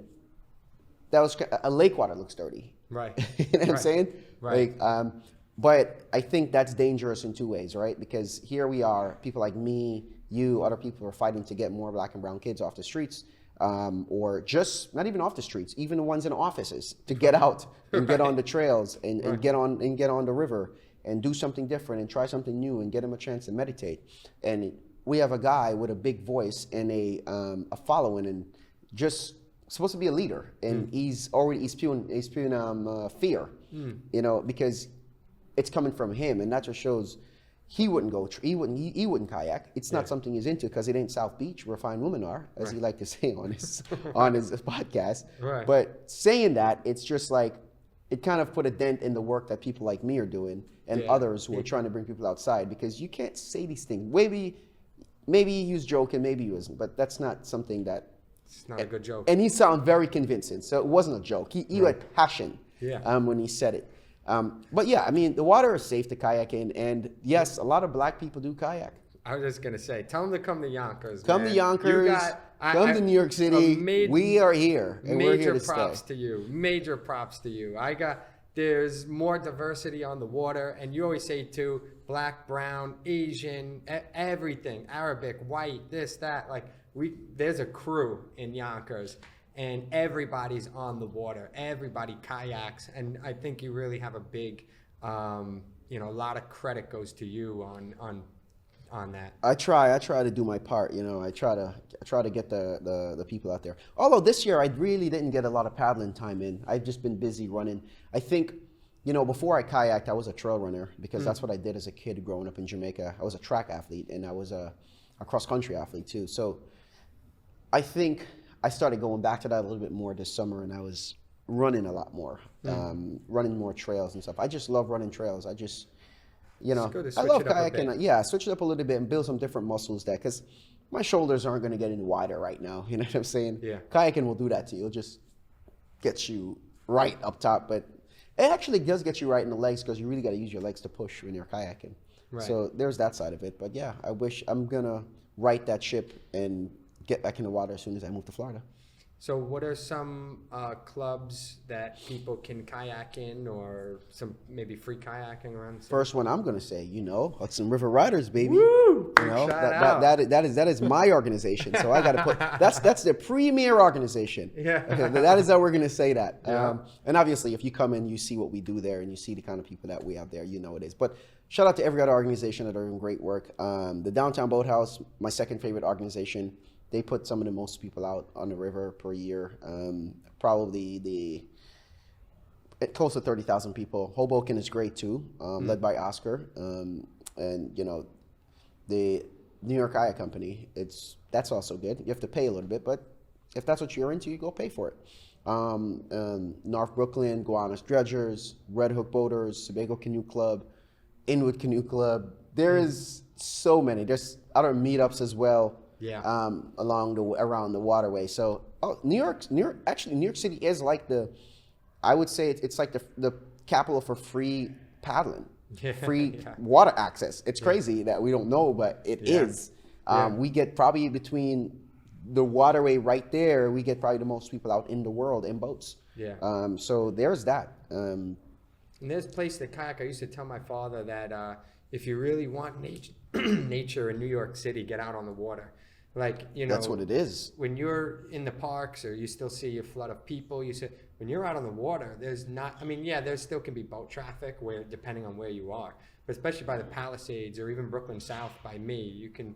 that was, a lake water looks dirty. Right. You know what I'm saying? Right. Like, but I think that's dangerous in two ways, right? Because here we are, people like me, you, other people are fighting to get more black and brown kids off the streets, or just not even off the streets, even the ones in offices, to get out and get on the trails and get on the river and do something different and try something new and get them a chance to meditate. And we have a guy with a big voice and a following and just supposed to be a leader, and he's spewing fear, you know, because it's coming from him, and that just shows he wouldn't kayak. It's not something he's into because it ain't South Beach where fine women are, as he liked to say on his on his podcast. Right. But saying that, it's just like it kind of put a dent in the work that people like me are doing and others who are trying to bring people outside, because you can't say these things. Maybe he was joking, maybe he wasn't, but that's not something that. It's not a good joke. And he sounded very convincing, so it wasn't a joke. He had passion when he said it. But yeah, I mean, the water is safe to kayak in, and yes, a lot of black people do kayak. I was just gonna say, tell them to come to Yonkers. Come to Yonkers. Come to New York City. We are here, and we're here to stay. Major props to you. Major props to you. There's more diversity on the water, and you always say too, black, brown, Asian, everything, Arabic, white, this, that. Like there's a crew in Yonkers. And everybody's on the water. Everybody kayaks, and I think you really have a big, a lot of credit goes to you on that. I try to do my part. You know, I try to get the people out there. Although this year I really didn't get a lot of paddling time in. I've just been busy running. I think, before I kayaked, I was a trail runner because that's what I did as a kid growing up in Jamaica. I was a track athlete and I was a cross country athlete too. So I think I started going back to that a little bit more this summer, and I was running a lot more, running more trails and stuff. I just love running trails. I just, I love kayaking. Yeah, switch it up a little bit and build some different muscles there, because my shoulders aren't going to get any wider right now. You know what I'm saying? Yeah. Kayaking will do that to you. It'll just get you right up top, but it actually does get you right in the legs, because you really got to use your legs to push when you're kayaking. Right. So there's that side of it. But yeah, I'm going to right that ship and get back in the water as soon as I move to Florida. So what are some clubs that people can kayak in, or some maybe free kayaking around? First one I'm going to say, Hudson River Riders, baby. Woo! That is my organization. So I got to put that's the premier organization. Yeah. Okay, that is how we're going to say that. Yeah. And obviously, if you come in, you see what we do there, and you see the kind of people that we have there. It is. But shout out to every other organization that are doing great work. The Downtown Boathouse, my second favorite organization. They put some of the most people out on the river per year. Probably close to 30,000 people. Hoboken is great too, led by Oscar. And the New York Kayak Company, that's also good. You have to pay a little bit, but if that's what you're into, you go pay for it. North Brooklyn, Gowanus Dredgers, Red Hook Boaters, Sebago Canoe Club, Inwood Canoe Club. There is so many. There's other meetups as well. Yeah. Around the waterway. So, New York City is like I would say it's like the capital for free paddling, free water access. It's crazy that we don't know, but it is. We get probably between the waterway right there, we get probably the most people out in the world in boats. Yeah. So there's that. And there's a place that kayak. I used to tell my father that if you really want nature in New York City, get out on the water. That's what it is. When you're in the parks, or you still see a flood of people, when you're out on the water, there still can be boat traffic depending on where you are, but especially by the Palisades or even Brooklyn South by me, you can,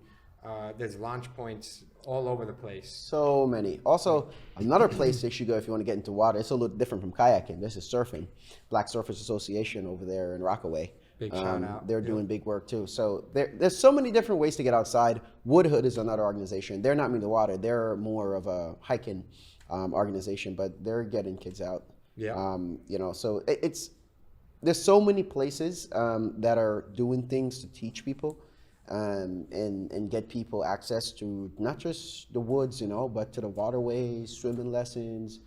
there's launch points all over the place. So many. Also, another place that you should go if you want to get into water, it's a little different from kayaking. This is surfing. Black Surfers Association over there in Rockaway. Big shout out. They're doing big work too. So there's so many different ways to get outside. Woodhood is another organization. They're not mean to water. They're more of a hiking organization, but they're getting kids out. Yeah. You know, so there's so many places that are doing things to teach people and get people access to not just the woods, you know, but to the waterways, swimming lessons,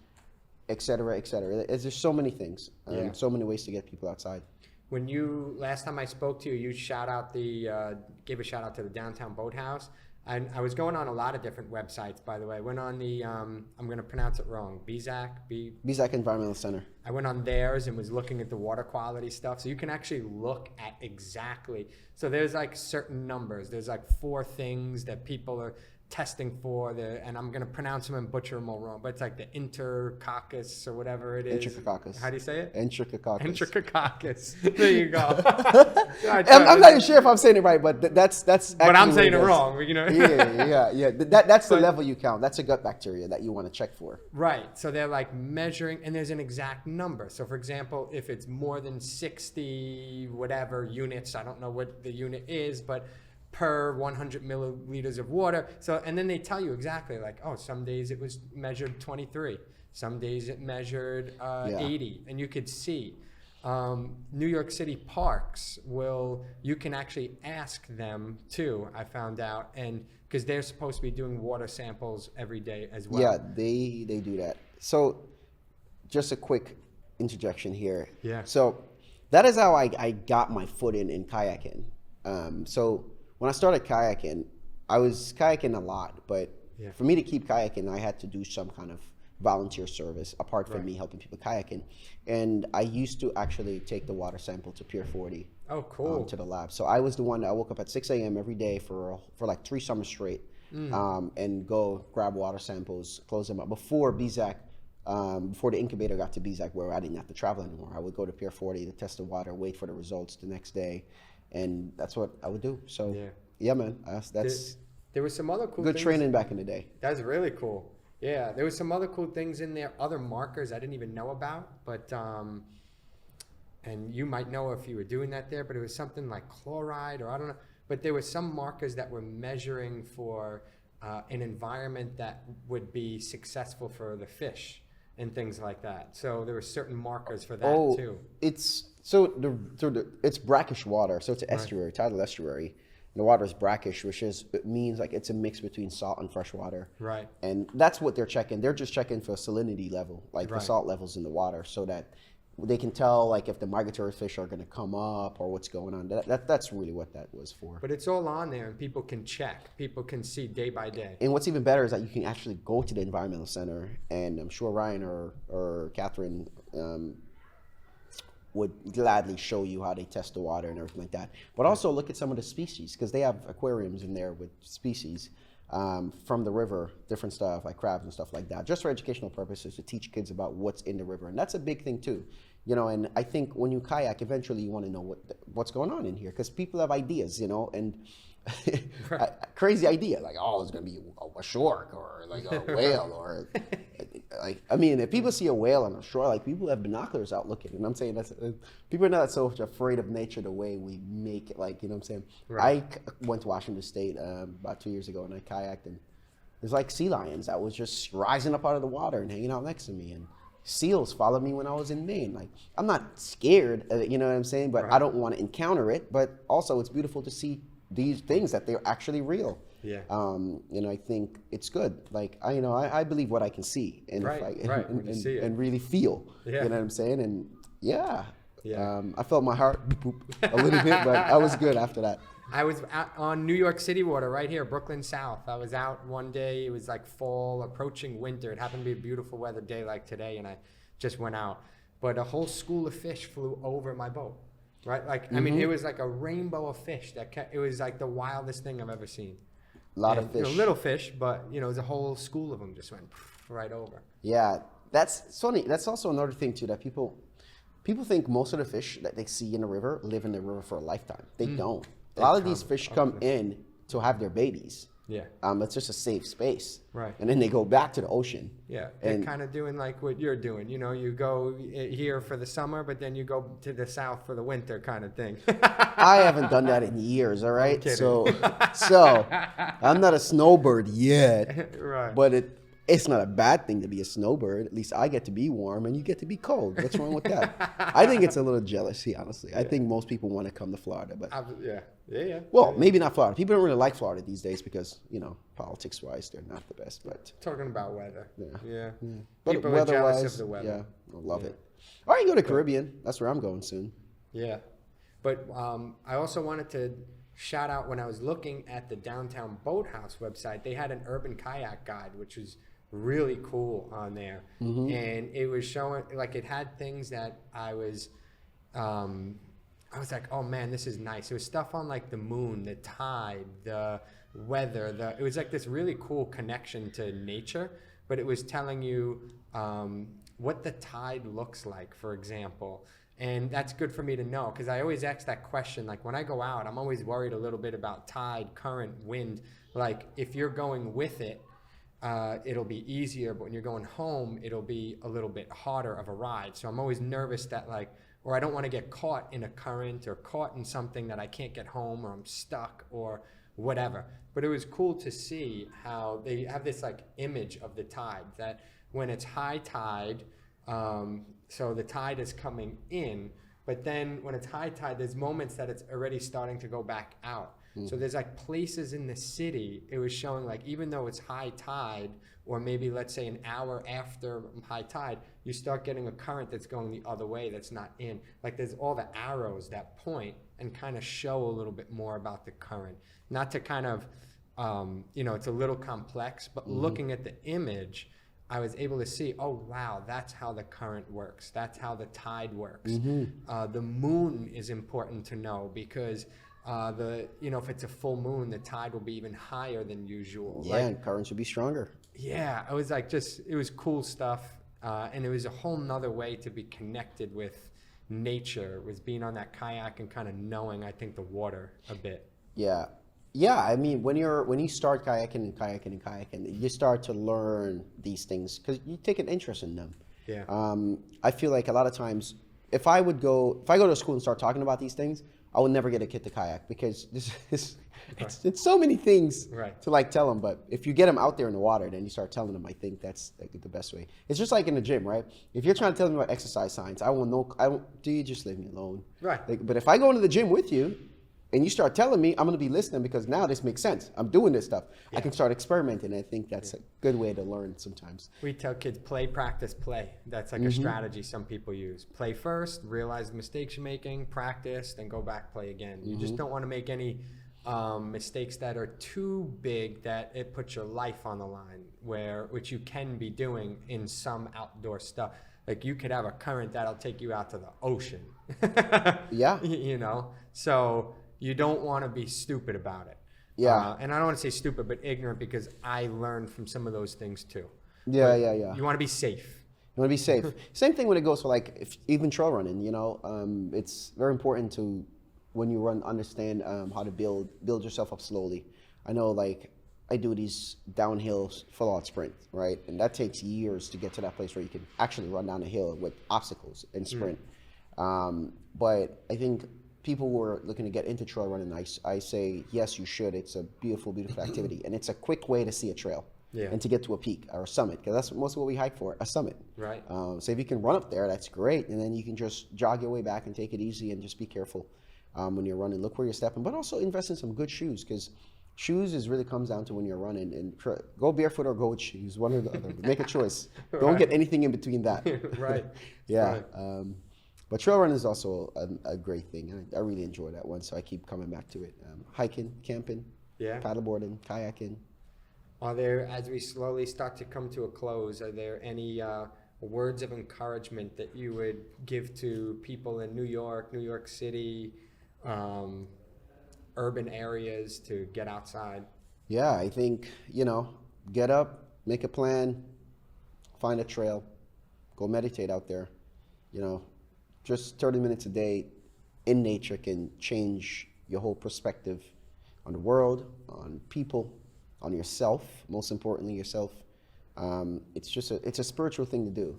et cetera, et cetera. There's so many things, so many ways to get people outside. When last time I spoke to you, you gave a shout out to the Downtown Boathouse. I was going on a lot of different websites, by the way. I went on the, I'm going to pronounce it wrong, BZAC Environmental Center. I went on theirs and was looking at the water quality stuff. So you can actually look at exactly. So there's like certain numbers. There's like 4 things that people are testing for, and I'm going to pronounce them and butcher them all wrong, but it's like the Intercoccus or whatever it is. Enterococcus. How do you say it? Enterococcus. Enterococcus. There you go. I'm not even sure if I'm saying it right, but that's. But I'm saying it wrong, you know. Yeah. That's the level you count. That's a gut bacteria that you want to check for. Right. So they're like measuring, and there's an exact number. So for example, if it's more than 60 whatever units, I don't know what the unit is, but per 100 milliliters of water. So, and then they tell you exactly like, oh, some days it was measured 23, some days it measured 80, and you could see. New York City parks you can actually ask them too, I found out, and because they're supposed to be doing water samples every day as well. Yeah, they do that. So just a quick interjection here. Yeah. So that is how I got my foot in kayaking. So when I started kayaking, I was kayaking a lot, but for me to keep kayaking, I had to do some kind of volunteer service apart from me helping people kayaking. And I used to actually take the water sample to Pier 40. Oh, cool. To the lab. So I was the one that I woke up at 6 a.m. every day for like 3 summers straight and go grab water samples, close them up. Before BZAC, before the incubator got to BZAC, where I didn't have to travel anymore, I would go to Pier 40 to test the water, wait for the results the next day. And that's what I would do. So, yeah man, that's there was some other cool good things. training back in the day. That's really cool. Yeah, there was some other cool things in there, other markers I didn't even know about, but and you might know if you were doing that there, but it was something like chloride or I don't know, but there were some markers that were measuring for an environment that would be successful for the fish and things like that. So there were certain markers for that too. It's it's brackish water, so it's an estuary, tidal estuary. The water is brackish, it means like it's a mix between salt and fresh water. Right. And that's what they're checking. They're just checking for salinity level, like the salt levels in the water, so that they can tell like if the migratory fish are going to come up or what's going on. That's really what that was for. But it's all on there, and people can check. People can see day by day. And what's even better is that you can actually go to the environmental center, and I'm sure Ryan or Catherine would gladly show you how they test the water and everything like that. But also look at some of the species, because they have aquariums in there with species from the river, different stuff like crabs and stuff like that, just for educational purposes, to teach kids about what's in the river. And that's a big thing too. You know, and I think when you kayak, eventually you want to know what's going on in here, because people have ideas, you know, and crazy idea, like, oh, it's going to be a shark or like a whale or like, I mean, if people see a whale on the shore, like people have binoculars out looking, and I'm saying people are not so afraid of nature the way we make it, like, you know what I'm saying? Right. I went to Washington State about 2 years ago, and I kayaked, and there's like sea lions that was just rising up out of the water and hanging out next to me, and seals followed me when I was in Maine. Like, I'm not scared, you know what I'm saying? But I don't want to encounter it. But also, it's beautiful to see these things that they're actually real. Yeah. You know, I think it's good. Like, I believe what I can see and and really feel. Yeah. You know what I'm saying? And I felt my heart boop a little bit, but I was good after that. I was out on New York City water right here, Brooklyn South. I was out one day. It was like fall, approaching winter. It happened to be a beautiful weather day like today, and I just went out. But a whole school of fish flew over my boat, right? Like, I mean, it was like a rainbow of fish. It was like the wildest thing I've ever seen. A lot of fish. You know, little fish, but, you know, it was a whole school of them just went right over. Yeah, that's funny. That's also another thing, too, that people think most of the fish that they see in the river live in the river for a lifetime. They don't. A lot of these fish come in to have their babies. Yeah. It's just a safe space. Right. And then they go back to the ocean. Yeah. They're And kind of doing like what you're doing. You know, you go here for the summer, but then you go to the south for the winter kind of thing. I haven't done that in years, all right? kidding. So I'm not a snowbird yet, Right. but it's not a bad thing to be a snowbird. At least I get to be warm and you get to be cold. What's wrong with that? I think it's a little jealousy, honestly. I think most people want to come to Florida, but Yeah. well, maybe not Florida. People don't really like Florida these days because, you know, politics-wise, they're not the best. But Talking about weather. Yeah. But People are jealous weather-wise, of the weather. yeah, I love it. Or you can go to Caribbean. That's where I'm going soon. Yeah. But I also wanted to shout out when I was looking at the Downtown Boathouse website, they had an urban kayak guide, which was really cool on there. And it was showing, like, it had things that I was like, oh man, this is nice. It was stuff on like the moon, the tide, the weather. It was like this really cool connection to nature, but it was telling you what the tide looks like, for example. And that's good for me to know because I always ask that question. Like when I go out, I'm always worried a little bit about tide, current, wind. Like if you're going with it, it'll be easier, but when you're going home, it'll be a little bit harder of a ride. So I'm always nervous that like, or I don't want to get caught in a current or caught in something that I can't get home or I'm stuck or whatever. But it was cool to see how they have this like image of the tide that when it's high tide, so the tide is coming in, but then when it's high tide, there's moments that it's already starting to go back out. So there's like places in the city, it was showing like even though it's high tide, or maybe let's say an hour after high tide, you start getting a current that's going the other way that's not in. Like there's all the arrows that point and kind of show a little bit more about the current. Not to kind of, you know, it's a little complex, but looking at the image, I was able to see, oh wow, that's how the current works. That's how the tide works. The moon is important to know because if it's a full moon, the tide will be even higher than usual. Yeah, and currents will be stronger. Yeah, I was like, it was cool stuff. And it was a whole nother way to be connected with nature, was being on that kayak and kind of knowing, I think, the water a bit. Yeah. Yeah, I mean, when you start kayaking, you start to learn these things because you take an interest in them. Yeah. I feel like a lot of times, if I go to school and start talking about these things, I would never get a kid to kayak because it's so many things to like tell them. But if you get them out there in the water, then you start telling them. I think that's like the best way. It's just like in the gym, right? If you're trying to tell me about exercise science, I won't know. Do you just leave me alone? Right. Like, but if I go into the gym with you, and you start telling me, I'm going to be listening because now this makes sense. I'm doing this stuff. I can start experimenting. I think that's a good way to learn sometimes. We tell kids, play, practice, play. That's like a strategy some people use. Play first, realize the mistakes you're making, practice, then go back, play again. You just don't want to make any mistakes that are too big that it puts your life on the line, which you can be doing in some outdoor stuff. Like you could have a current that'll take you out to the ocean. Yeah. You know, so you don't want to be stupid about it. Yeah. And I don't want to say stupid, but ignorant because I learned from some of those things too. Yeah. You want to be safe. You want to be safe. Same thing when it goes for like even trail running, you know, it's very important to, when you run, understand how to build yourself up slowly. I know like I do these downhill full out sprint, right? And that takes years to get to that place where you can actually run down a hill with obstacles and sprint. But I think people who are looking to get into trail running, I say, yes, you should. It's a beautiful, beautiful activity. And it's a quick way to see a trail and to get to a peak or a summit, because that's most of what we hike for, a summit. Right. So if you can run up there, that's great. And then you can just jog your way back and take it easy and just be careful when you're running. Look where you're stepping, but also invest in some good shoes, because shoes really comes down to when you're running. And go barefoot or go with shoes, one or the other. Make a choice. Don't get anything in between that. Right. Yeah. Right. But trail running is also a great thing. I really enjoy that one, so I keep coming back to it. Hiking, camping, paddleboarding, kayaking. Are there, as we slowly start to come to a close, are there any words of encouragement that you would give to people in New York City, urban areas to get outside? Yeah, I think, get up, make a plan, find a trail, go meditate out there. Just 30 minutes a day in nature can change your whole perspective on the world, on people, on yourself, most importantly yourself. It's a spiritual thing to do,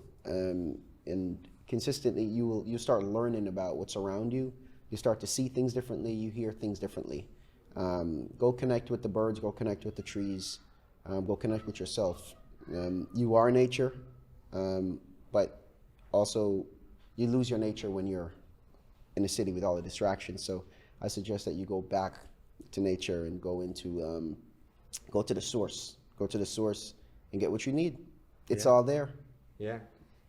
and consistently you start learning about what's around you. You start to see things differently. You hear things differently. Go connect with the birds. Go connect with the trees. Go connect with yourself. You are nature, but also you lose your nature when you're in a city with all the distractions. So I suggest that you go back to nature and go to the source. Go to the source and get what you need. It's all there. Yeah.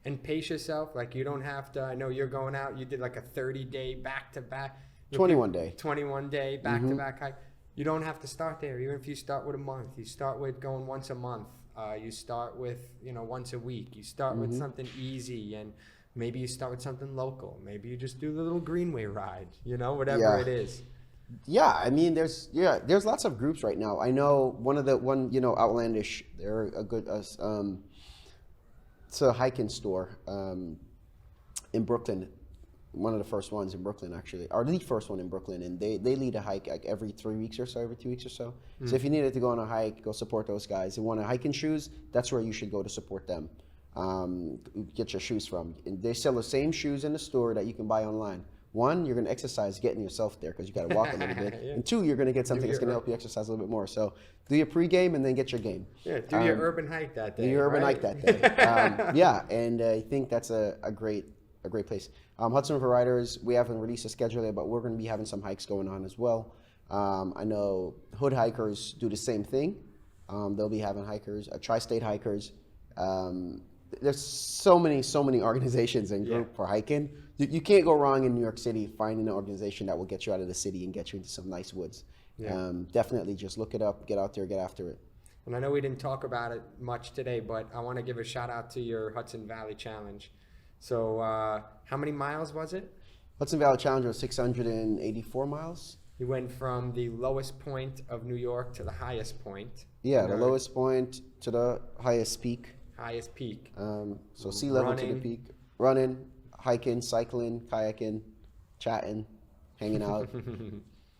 And pace yourself. Like, you don't have to, I know you're going out, you did like a 30-day back-to-back. 21 day. 21-day back-to-back hike. You don't have to start there. Even if you start with a month, you start with going once a month. You start with, once a week. You start with something easy, and maybe you start with something local. Maybe you just do the little Greenway ride, whatever it is. Yeah, I mean, there's lots of groups right now. I know Outlandish, they're a good, it's a hiking store in Brooklyn, one of the first ones in Brooklyn, actually, or the first one in Brooklyn, and they lead a hike like every 3 weeks or so, every 2 weeks or so. So if you needed to go on a hike, go support those guys. You want hiking shoes, that's where you should go to support them. Get your shoes from. And they sell the same shoes in the store that you can buy online. One, you're going to exercise getting yourself there because you got to walk a little bit. And two, you're going to get something that's going to help you exercise a little bit more. So do your pregame and then get your game. Yeah, do your urban hike that day. Do your urban hike that day. Yeah, and I think that's a great place. Hudson River Riders, we haven't released a schedule yet, but we're going to be having some hikes going on as well. I know Hood Hikers do the same thing. They'll be having hikers, tri-state hikers. There's so many organizations and group for hiking. You can't go wrong in New York City finding an organization that will get you out of the city and get you into some nice woods. Definitely just look it up, get out there, get after it. And I know we didn't talk about it much today, but I want to give a shout out to your Hudson Valley Challenge. So how many miles was it? Hudson Valley Challenge was 684 miles. You went from the lowest point of New York to the highest point. Yeah, the lowest point to the highest peak. Highest peak. So sea level to the peak. Running, hiking, cycling, kayaking, chatting, hanging out,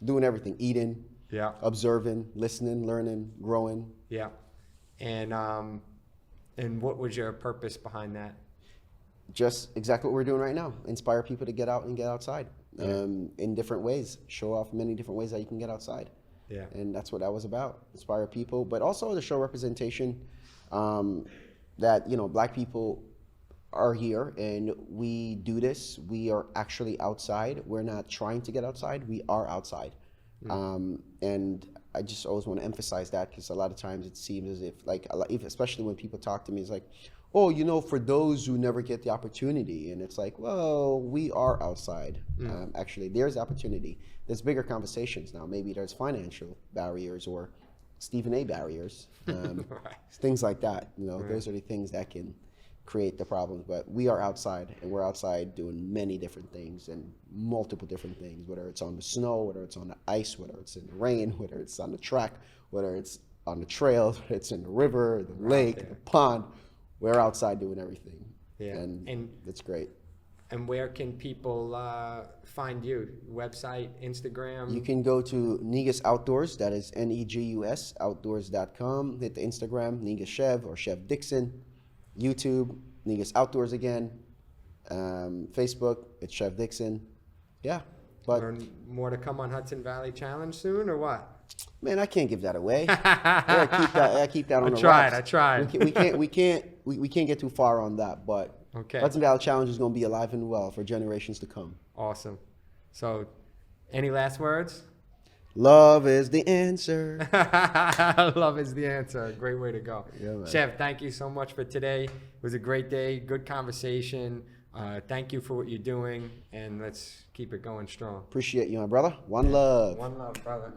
doing everything, eating, observing, listening, learning, growing. Yeah. And what was your purpose behind that? Just exactly what we're doing right now. Inspire people to get out and get outside in different ways. Show off many different ways that you can get outside. Yeah. And that's what that was about. Inspire people, but also to show representation that, Black people are here and we do this. We are actually outside. We're not trying to get outside. We are outside. And I just always want to emphasize that because a lot of times it seems as if, especially when people talk to me, it's like, oh, for those who never get the opportunity. And it's like, well, we are outside. Actually, there's opportunity. There's bigger conversations now. Maybe there's financial barriers or Stephen A. barriers, things like that. Those are the things that can create the problems. But we are outside, and we're outside doing many different things and multiple different things, whether it's on the snow, whether it's on the ice, whether it's in the rain, whether it's on the track, whether it's on the trail, whether it's in the river, the lake, the pond. We're outside doing everything, and it's great. And where can people find you? Website, Instagram? You can go to Negus Outdoors. That is Negus Outdoors.com. Hit the Instagram, Negus Chev or Chev Dixon. YouTube, Negus Outdoors again. Facebook, it's Chev Dixon. Yeah. But more to come on Hudson Valley Challenge soon, or what? Man, I can't give that away. I keep that on the rocks. I tried. We can't get too far on that, but Hudson Valley Challenge is going to be alive and well for generations to come. Awesome. So, any last words? Love is the answer. Love is the answer. Great way to go. Yeah, Chev, thank you so much for today. It was a great day, good conversation. Thank you for what you're doing, and let's keep it going strong. Appreciate you, my brother. One love. One love, brother.